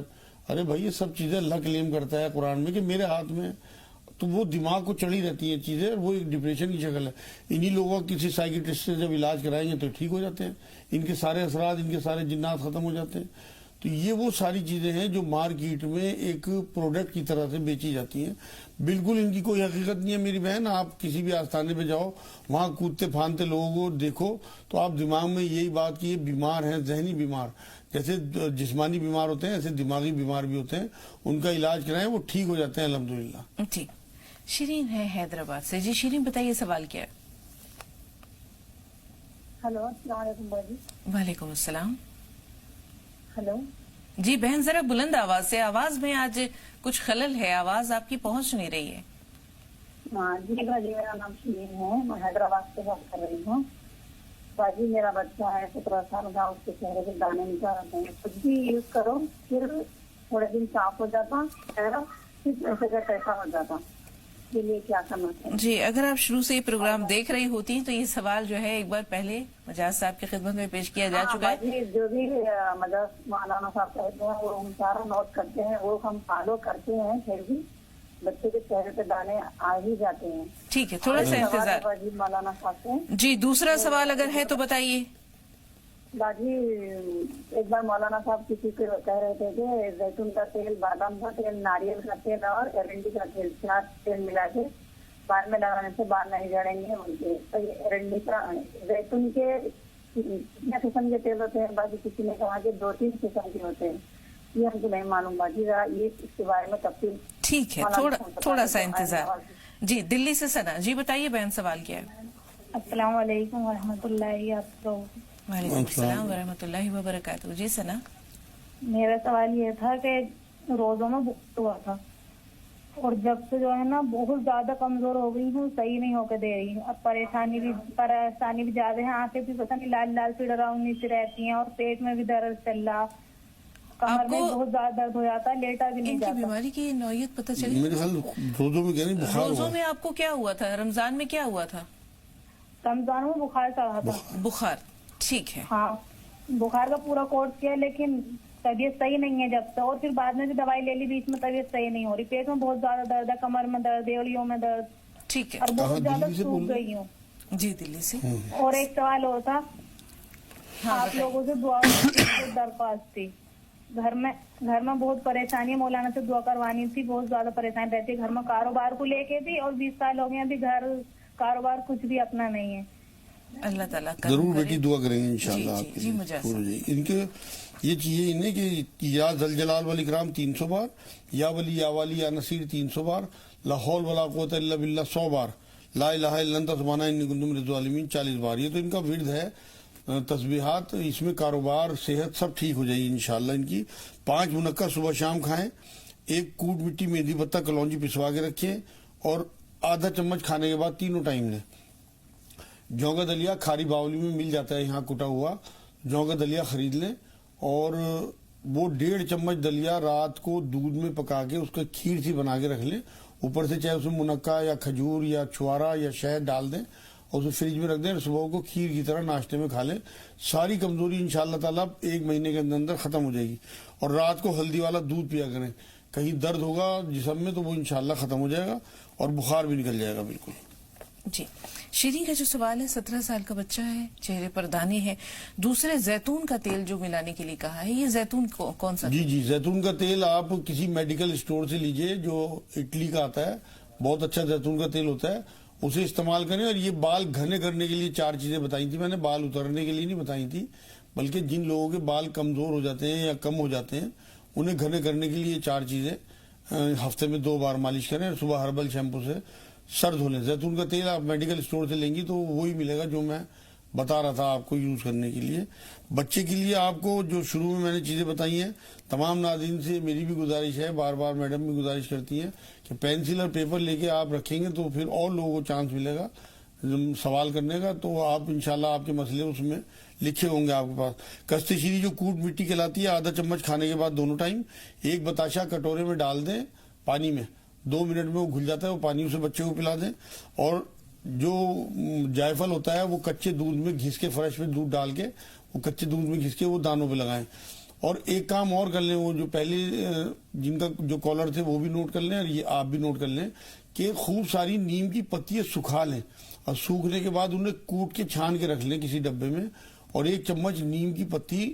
ارے بھائی یہ سب چیزیں اللہ کلیم کرتا ہے قرآن میں کہ میرے ہاتھ میں، تو وہ دماغ کو چڑھی رہتی ہیں چیزیں، اور وہ ایک ڈپریشن کی شکل ہے۔ انہی لوگوں کا کسی سائیکٹرسٹ سے جب علاج کرائیں گے تو ٹھیک ہو جاتے ہیں، ان کے سارے اثرات، ان کے سارے جنات ختم ہو جاتے ہیں۔ تو یہ وہ ساری چیزیں ہیں جو مارکیٹ میں ایک پروڈکٹ کی طرح سے بیچی جاتی ہیں. بالکل ان کی کوئی حقیقت نہیں ہے میری بہن. آپ کسی بھی آستانے پہ جاؤ, وہاں کودتے پھاندتے لوگوں کو دیکھو تو آپ دماغ میں یہی بات کہ یہ بیمار ہیں, ذہنی بیمار, جیسے جسمانی بیمار ہوتے ہیں ایسے دماغی بیمار بھی ہوتے ہیں, ان کا علاج کرائیں وہ ٹھیک ہو جاتے ہیں الحمدللہ. جی شیرین ہے حیدرآباد سے. جی شیرین بتائیے سوال کیا ہے؟ ہلو السلام علیکم باجی. وعلیکم السلام. ہلو جی بہن ذرا بلند آواز سے, آواز میں آج کچھ خلل ہے, آواز آپ کی پہنچ نہیں رہی ہے. ہاں جی باجی, میرا نام شیرین ہے, میں حیدرآباد سے بات کر رہی ہوں. باجی میرا بچہ ہے 17 سال کا, اس کے چہرے سے دانے نکل آتے ہیں. کچھ بھی یوز کرو پھر تھوڑے دن صاف ہو جاتا, چہرہ پھر ایسے کا کیسا ہو جاتا, اس کے لیے کیا کرنا چاہیے؟ جی اگر آپ شروع سے یہ پروگرام دیکھ رہی ہوتی تو یہ سوال جو ہے ایک بار پہلے مجاز صاحب کی خدمت میں پیش کیا جا چکا ہے. باجی جو بھی مجاز مولانا صاحب کہتے ہیں وہ ہم سارا نوٹ کرتے ہیں, وہ ہم فالو کرتے ہیں, پھر بھی بچے کے چہرے پہ دانے آ ہی جاتے ہیں. ٹھیک ہے, تھوڑا سا انتظار. باجی مولانا صاحب سے جی دوسرا سوال اگر ہے تو بتائیے. باجی ایک بار مولانا صاحب کسی کو کہہ رہے تھے کہ زیتون کا تیل, بادام کا تیل, ناریل کا تیل اور ایرنڈی کا تیل, 4 تیل ملا کے بال میں لگانے سے بال نہیں جھڑیں گے ان کے. تو یہ ایرنڈی کا, زیتون کے کتنے قسم کے تیل ہوتے ہیں باجی؟ کسی نے کہا کہ 2-3 قسم کے ہوتے ہیں, یہ ہم کو نہیں معلوم باجی. ذرا یہ اس کے بارے میں تفصیل. ٹھیک ہے, تھوڑا سا انتظار. جی دلی سے سنا. جی بتائیے بہن سوال کیا ہے؟ السلام علیکم ورحمۃ اللہ. آپ کو وعلیکم السلام ورحمۃ اللہ وبرکاتہ. جی سنا. میرا سوال یہ تھا کہ روزوں میں بخار ہوا تھا اور جب سے جو ہے نا بہت زیادہ کمزور ہو گئی ہوں, صحیح نہیں ہو کے دے رہی. اب پریشانی بھی زیادہ ہے, آنکھیں بھی پتہ نہیں لال لال سی ڈراؤنی سی رہتی ہیں, اور پیٹ میں بھی درد چل رہا, کمر میں بہت زیادہ درد ہو جاتا ہے, لیٹا بھی نہیں ان کی جاتا. بیماری کی نوعیت پتہ چلی؟ میرے خیال روزوں میں کہہ رہی بخار روزوں ہوا. میں آپ کو کیا ہوا تھا؟ رمضان میں کیا ہوا تھا؟ رمضان میں بخار چڑھا تھا. بخار, ٹھیک ہے. ہاں بخار کا پورا کورس کیا, لیکن طبیعت صحیح نہیں ہے جب سے, اور پھر بعد میں بھی دوائی لے لی, بیچ میں طبیعت صحیح نہیں ہو رہی. پیٹ میں بہت زیادہ درد ہے, کمر میں درد, ایڑیوں میں درد, ٹھیک ہے. اور بہت زیادہ سوکھ گئی ہوں. جی دلی سے. اور ایک سوال اور تھا, آپ لوگوں سے دعا کی درخواست تھی. گھر میں بہت پریشانی ہے, مولانا سے دعا کروانی تھی. بہت زیادہ پریشانی رہتی ہے گھر میں, کاروبار کو لے کے بھی, اور 20 سال ہو گئے ابھی گھر کاروبار کچھ بھی اپنا نہیں ہے. اللہ تعالیٰ ضرور بیٹی دعا کریں گے انشاءاللہ آپ کے جی لیے. ان کے یہ چیزیں انہیں کہ یا ذل جلال والاکرام 300 بار, یا ولی یا والی یا نصیر 300 بار, لا حول ولا قوت الا باللہ 100 بار, لا الہ الا انت سبحانک انی کنت من الظالمین 40 بار. یہ تو ان کا ورد ہے تسبیحات. اس میں کاروبار, صحت سب ٹھیک ہو جائے گی انشاءاللہ. ان کی 5 منقع صبح شام کھائیں, 1 کوٹ مٹی مہندی پتہ کلونجی پسوا کے رکھیں, اور آدھا چمچ کھانے کے بعد تینوں ٹائم لیں. جوں کا دلیا کھاری باولی میں مل جاتا ہے یہاں کٹا ہوا, جوں کا دلیا خرید لیں, اور وہ 1.5 چمچ دلیا رات کو دودھ میں پکا کے اس کا کھیر سی بنا کے رکھ لیں. اوپر سے چاہے اس میں منقع یا کھجور یا چھوارا یا شہد ڈال دیں, اور اسے فریج میں رکھ دیں, اور صبح کو کھیر کی طرح ناشتے میں کھا لیں. ساری کمزوری انشاءاللہ تعالیٰ 1 مہینے کے اندر ختم ہو جائے گی. اور رات کو ہلدی والا دودھ پیا کریں. کہیں درد ہوگا جسم میں تو وہ انشاءاللہ ختم ہو جائے گا, اور بخار بھی نکل جائے گا بالکل. جی شیرین کا جو سوال ہے, 17 سال کا بچہ ہے, چہرے پر دانے ہیں, دوسرے زیتون کا تیل جو ملانے کے لیے کہا ہے, یہ زیتون کون سا؟ جی زیتون کا تیل آپ کسی میڈیکل اسٹور سے لیجئے, جو اٹلی کا آتا ہے, بہت اچھا زیتون کا تیل ہوتا ہے, اسے استعمال کریں. اور یہ بال گھنے کرنے کے لیے 4 چیزیں بتائی تھی میں نے, بال اترنے کے لیے نہیں بتائی تھی, بلکہ جن لوگوں کے بال کمزور ہو جاتے ہیں یا کم ہو جاتے ہیں انہیں گھنے کرنے کے لیے 4 چیزیں. ہفتے میں 2 بار مالش کریں, صبح ہربل شیمپو سے سر دھو لیں. زیتون کا تیل آپ میڈیکل اسٹور سے لیں گی تو وہی ملے گا جو میں بتا رہا تھا آپ کو یوز کرنے کے لیے. بچے کے لیے آپ کو جو شروع میں نے چیزیں بتائی ہیں, تمام ناظرین سے میری بھی گزارش ہے, بار بار میڈم بھی گزارش کرتی ہیں کہ پینسل اور پیپر لے کے آپ رکھیں گے تو پھر اور لوگوں کو چانس ملے گا سوال کرنے کا, تو آپ انشاءاللہ آپ کے مسئلے اس میں لکھے ہوں گے آپ کے پاس. کشتی شیری جو کوٹ مٹی کہلاتی ہے, آدھا چمچ کھانے کے بعد دونوں ٹائم 1 بتاشا کٹورے میں ڈال دیں پانی میں, 2 منٹ میں وہ گھل جاتا ہے, وہ پانی اسے بچے کو پلا دیں. اور جو جائفل ہوتا ہے وہ کچے دودھ میں گھس کے, فریش میں دودھ ڈال کے وہ کچے دودھ میں گھس کے وہ دانوں پہ لگائیں. اور ایک کام اور کر لیں, وہ جو پہلے جن کا جو کالر تھے وہ بھی نوٹ کر لیں, اور یہ آپ بھی نوٹ کر لیں کہ خوب ساری نیم کی پتیاں سکھا لیں, اور سوکھنے کے بعد انہیں کوٹ کے چھان کے رکھ لیں کسی ڈبے میں, اور 1 چمچ نیم کی پتی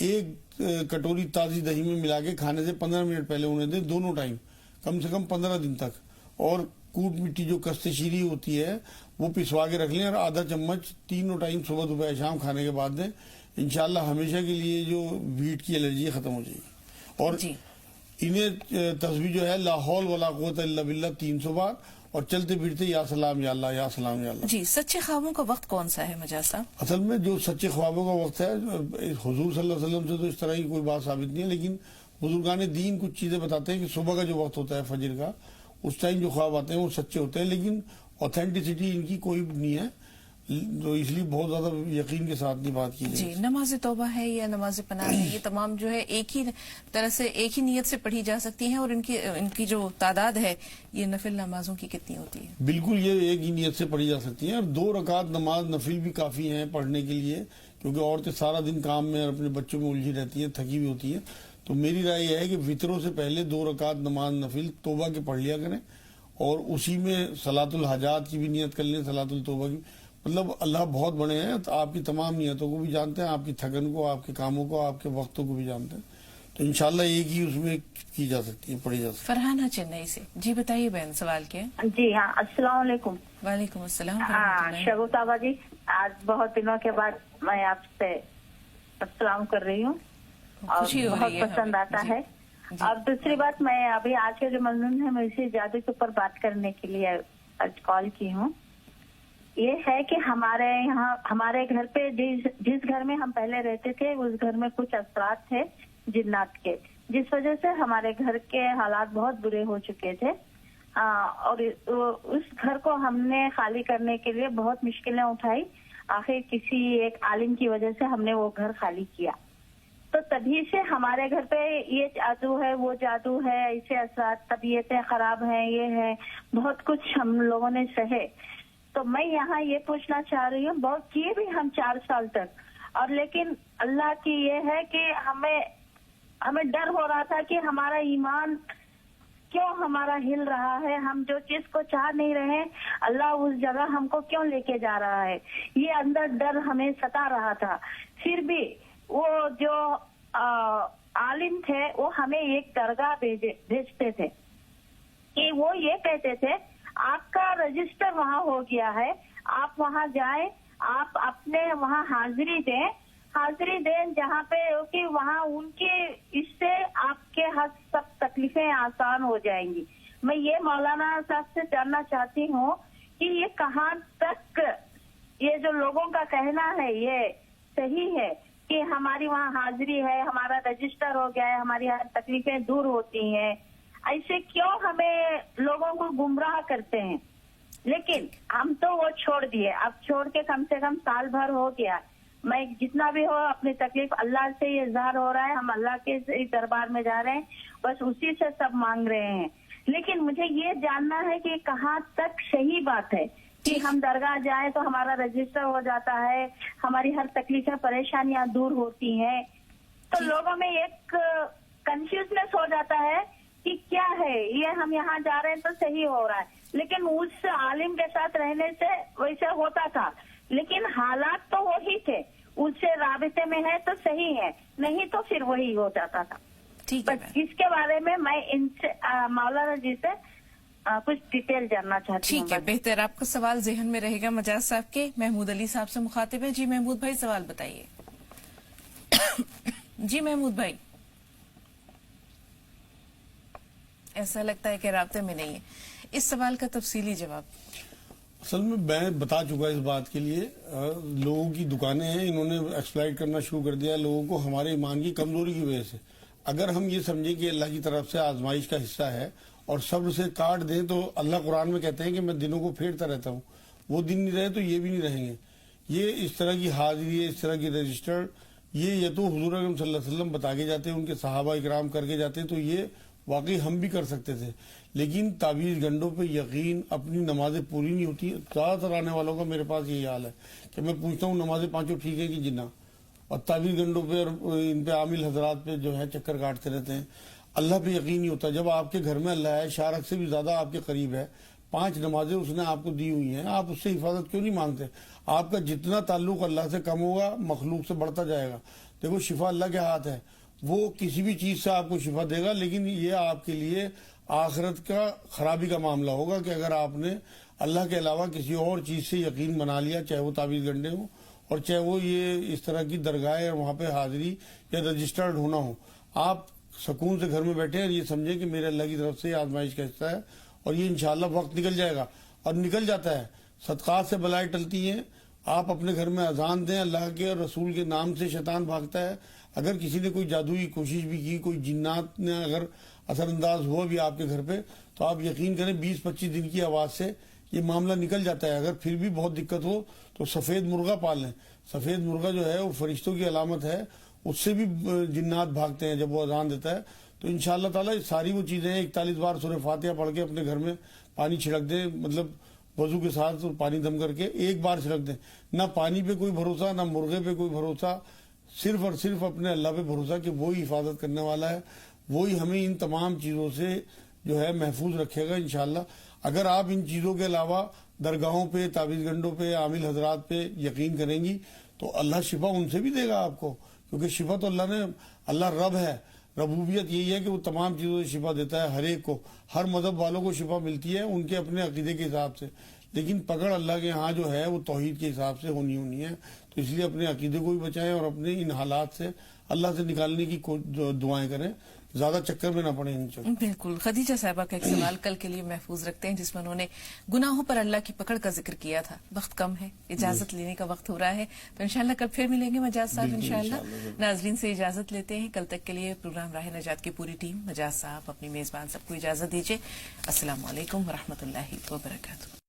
ایک کٹوری تازی دہی میں ملا کے کھانے سے 15 منٹ پہلے انہیں دیں، دونوں ٹائم، کم سے کم 15 دن تک. اور کوٹ مٹی جو کست شیری ہوتی ہے وہ پسوا کے رکھ لیں اور آدھا چمچ تینوں ٹائم صبح دوپہر شام کھانے کے بعد دیں. انشاءاللہ ہمیشہ کے لیے جو ویٹ کی الرجی ختم ہو جائے گی. اور انہیں تسبیح جو ہے لا حول ولا قوت الا باللہ 300 بار، اور چلتے پھرتے یا سلام یا اللہ، یا سلام یا اللہ. جی، سچے خوابوں کا وقت کون سا ہے مجاز صاحب؟ اصل میں جو سچے خوابوں کا وقت ہے، حضور صلی اللہ علیہ وسلم سے تو اس طرح کی کوئی بات ثابت نہیں ہے، لیکن بزرگان دین کچھ چیزیں بتاتے ہیں کہ صبح کا جو وقت ہوتا ہے فجر کا، اس ٹائم جو خواب آتے ہیں وہ سچے ہوتے ہیں، لیکن اوتھینٹسٹی ان کی کوئی نہیں ہے، تو اس لیے بہت زیادہ یقین کے ساتھ نہیں بات کی جائے. جی، نماز توبہ ہے یا نماز پناہ ہے، یہ تمام جو ہے ایک ہی طرح سے ایک ہی نیت سے پڑھی جا سکتی ہیں، اور ان کی جو تعداد ہے یہ نفل نمازوں کی کتنی ہوتی ہے؟ بالکل یہ ایک ہی نیت سے پڑھی جا سکتی ہیں، اور 2 رکعت نماز نفل بھی کافی ہیں پڑھنے کے لیے، کیونکہ عورتیں سارا دن کام میں اور اپنے بچوں میں الجھی رہتی ہیں، تھکی ہوئی ہوتی ہیں. تو میری رائے یہ ہے کہ وطروں سے پہلے 2 رکعت نماز نفل توبہ کے پڑھ لیا کریں، اور اسی میں صلاۃ الحاجات کی بھی نیت کر لیں، صلاۃ التوبہ کی. مطلب اللہ بہت بڑے ہیں، تو آپ کی تمام نیتوں کو بھی جانتے ہیں، آپ کی تھکن کو، آپ کے کاموں کو، آپ کے وقتوں کو بھی جانتے ہیں. تو انشاءاللہ ایک ہی اس میں کی جا سکتی ہے، پڑھی جا سکتی ہے. فرحانہ چنئی سے. جی بتائیے بہن، سوال کیا ہے؟ جی ہاں، السلام علیکم. وعلیکم السلام. شگفتہ جی، آج بہت دنوں کے بعد میں آپ سے السلام کر رہی ہوں اور بہت پسند آتا ہے. اور دوسری بات، میں ابھی آج کے جو مضمون ہے میں اسی جادو کے اوپر بات کرنے کے لیے آج کال کی ہوں. یہ ہے کہ ہمارے یہاں، ہمارے گھر پہ جس گھر میں ہم پہلے رہتے تھے اس گھر میں کچھ اثرات تھے جنات کے، جس وجہ سے ہمارے گھر کے حالات بہت برے ہو چکے تھے. اور اس گھر کو ہم نے خالی کرنے کے لیے بہت مشکلیں اٹھائی. آخر کسی ایک عالم کی وجہ سے ہم نے وہ گھر خالی کیا. تو تبھی سے ہمارے گھر پہ یہ جادو ہے، وہ جادو ہے، ایسے اثرات، طبیعتیں خراب ہیں، یہ ہے، بہت کچھ ہم لوگوں نے سہے. تو میں یہاں یہ پوچھنا چاہ رہی ہوں، بہت کیے بھی ہم 4 سال تک، اور لیکن اللہ کی یہ ہے کہ ہمیں ڈر ہو رہا تھا کہ ہمارا ایمان کیوں ہمارا ہل رہا ہے، ہم جو چیز کو چاہ نہیں رہے اللہ اس جگہ ہم کو کیوں لے کے جا رہا ہے، یہ اندر ڈر ہمیں ستا رہا تھا. پھر بھی وہ جو عالم تھے وہ ہمیں ایک درگاہ بھیجتے تھے کہ وہ یہ کہتے تھے آپ کا رجسٹر وہاں ہو گیا ہے، آپ وہاں جائیں، آپ اپنے وہاں حاضری دیں جہاں پہ کہ وہاں ان کے اس سے آپ کے ہر سب تکلیفیں آسان ہو جائیں گی. میں یہ مولانا صاحب سے جاننا چاہتی ہوں کہ یہ کہاں تک یہ جو لوگوں کا کہنا ہے یہ صحیح ہے کہ ہماری وہاں حاضری ہے، ہمارا رجسٹر ہو گیا ہے، ہماری ہر تکلیفیں دور ہوتی ہیں. ایسے کیوں ہمیں لوگوں کو گمراہ کرتے ہیں؟ لیکن ہم تو وہ چھوڑ دیے، اب چھوڑ کے کم سے کم سال بھر ہو گیا. میں جتنا بھی ہو اپنی تکلیف اللہ سے یہ اظہار ہو رہا ہے، ہم اللہ کے دربار میں جا رہے ہیں، بس اسی سے سب مانگ رہے ہیں. لیکن مجھے یہ جاننا ہے کہ کہاں تک صحیح بات ہے کہ ہم درگاہ جائیں تو ہمارا رجسٹر ہو جاتا ہے، ہماری ہر تکلیفیں پریشانیاں دور ہوتی ہیں. تو لوگوں میں ایک کنفیوزنس ہو جاتا ہے کہ کیا ہے یہ، ہم یہاں جا رہے ہیں تو صحیح ہو رہا ہے، لیکن اس عالم کے ساتھ رہنے سے ویسے ہوتا تھا، لیکن حالات تو وہی تھے، اس سے رابطے میں ہے تو صحیح ہے، نہیں تو پھر وہی ہو جاتا تھا. بس اس کے بارے میں میں ان سے مولانا جی سے کچھ ڈیٹیل جاننا چاہتی ہوں. ٹھیک ہے، بہتر. آپ کا سوال ذہن میں رہے گا. مجاز صاحب کے محمود علی صاحب سے مخاطب ہے. جی محمود بھائی، سوال بتائیے. جی محمود بھائی، ایسا لگتا ہے کہ رابطے میں نہیں ہے. اس سوال کا تفصیلی جواب. اصل میں بتا چکا اس بات کے لیے، لوگوں کی دکانیں ہیں، انہوں نے ایکسپلائٹ کرنا شروع کر دیا لوگوں کو ہمارے ایمان کی کمزوری کی وجہ سے. اگر ہم یہ سمجھیں کہ اللہ کی طرف سے آزمائش کا حصہ ہے اور صبر سے کاٹ دیں، تو اللہ قرآن میں کہتے ہیں کہ میں دنوں کو پھیرتا رہتا ہوں. وہ دن نہیں رہے تو یہ بھی نہیں رہیں گے. یہ اس طرح کی حاضری، اس طرح کی رجسٹر، یہ تو حضور اکرم صلی اللہ علیہ وسلم بتا کے جاتے ہیں، ان کے صحابہ اکرام کر کے جاتے ہیں، تو یہ واقعی ہم بھی کر سکتے تھے. لیکن تعویذ گنڈوں پہ یقین، اپنی نمازیں پوری نہیں ہوتی. زیادہ تر آنے والوں کا میرے پاس یہی حال ہے کہ میں پوچھتا ہوں نمازیں 5 ٹھیک ہے کہ جنہ، اور تعویذ گنڈوں پہ اور ان پہ عامل حضرات پہ جو ہے چکر کاٹتے رہتے ہیں. اللہ پہ یقین نہیں ہوتا. جب آپ کے گھر میں اللہ ہے، شارک سے بھی زیادہ آپ کے قریب ہے، 5 نمازیں اس نے آپ کو دی ہوئی ہیں، آپ اس سے حفاظت کیوں نہیں مانگتے؟ آپ کا جتنا تعلق اللہ سے کم ہوگا، مخلوق سے بڑھتا جائے گا. دیکھو شفا اللہ کے ہاتھ ہے، وہ کسی بھی چیز سے آپ کو شفا دے گا، لیکن یہ آپ کے لیے آخرت کا خرابی کا معاملہ ہوگا کہ اگر آپ نے اللہ کے علاوہ کسی اور چیز سے یقین بنا لیا، چاہے وہ تعویذ گنڈے ہوں اور چاہے وہ یہ اس طرح کی درگاہ اور وہاں پہ حاضری یا رجسٹرڈ ہونا ہو، آپ سکون سے گھر میں بیٹھے اور یہ سمجھیں کہ میرے اللہ کی طرف سے یہ آزمائش کا حصہ ہے اور یہ انشاءاللہ وقت نکل جائے گا، اور نکل جاتا ہے۔ صدقات سے بلائیں ٹلتی ہیں، آپ اپنے گھر میں اذان دیں، اللہ کے اور رسول کے نام سے شیطان بھاگتا ہے۔ اگر کسی نے کوئی جادوئی کوشش بھی کی، کوئی جنات نے اگر اثر انداز ہوا بھی آپ کے گھر پہ، تو آپ یقین کریں 20-25 دن کی آواز سے یہ معاملہ نکل جاتا ہے۔ اگر پھر بھی بہت دقت ہو تو سفید مرغا پال لیں۔ سفید مرغا جو ہے وہ فرشتوں کی علامت ہے، اس سے بھی جنات بھاگتے ہیں جب وہ اذان دیتا ہے۔ تو انشاءاللہ تعالیٰ ساری وہ چیزیں 41 بار سورہ فاتحہ پڑھ کے اپنے گھر میں پانی چھڑک دیں، مطلب وضو کے ساتھ پانی دم کر کے ایک بار چھڑک دیں۔ نہ پانی پہ کوئی بھروسہ، نہ مرغے پہ کوئی بھروسہ، صرف اور صرف اپنے اللہ پہ بھروسہ کہ وہی حفاظت کرنے والا ہے، وہی ہمیں ان تمام چیزوں سے جو ہے محفوظ رکھے گا انشاءاللہ۔ اگر آپ ان چیزوں کے علاوہ درگاہوں پہ، تعویذ گنڈوں پہ، عامل حضرات پہ یقین کریں گی تو اللہ شفا ان سے بھی دے گا آپ کو، کیونکہ شفا تو اللہ رب ہے۔ ربوبیت یہی ہے کہ وہ تمام چیزوں سے شفا دیتا ہے ہر ایک کو، ہر مذہب والوں کو شفا ملتی ہے ان کے اپنے عقیدے کے حساب سے، لیکن پکڑ اللہ کے ہاں جو ہے وہ توحید کے حساب سے ہونی ہے۔ تو اس لیے اپنے عقیدے کو بھی بچائیں اور اپنے ان حالات سے اللہ سے نکالنے کی دعائیں کریں، زیادہ چکر میں نہ پڑیں ان چکر۔ بالکل۔ خدیجہ صاحبہ کا ایک سوال کل کے لیے محفوظ رکھتے ہیں جس میں انہوں نے گناہوں پر اللہ کی پکڑ کا ذکر کیا تھا۔ وقت کم ہے، اجازت لینے کا وقت ہو رہا ہے، تو انشاءاللہ کل پھر ملیں گے مجاز صاحب انشاءاللہ۔ ناظرین سے اجازت لیتے ہیں، کل تک کے لیے پروگرام راہ نجات کی پوری ٹیم، مجاز صاحب، اپنی میزبان سب کو اجازت دیجیے۔ السلام علیکم ورحمۃ اللہ وبرکاتہ۔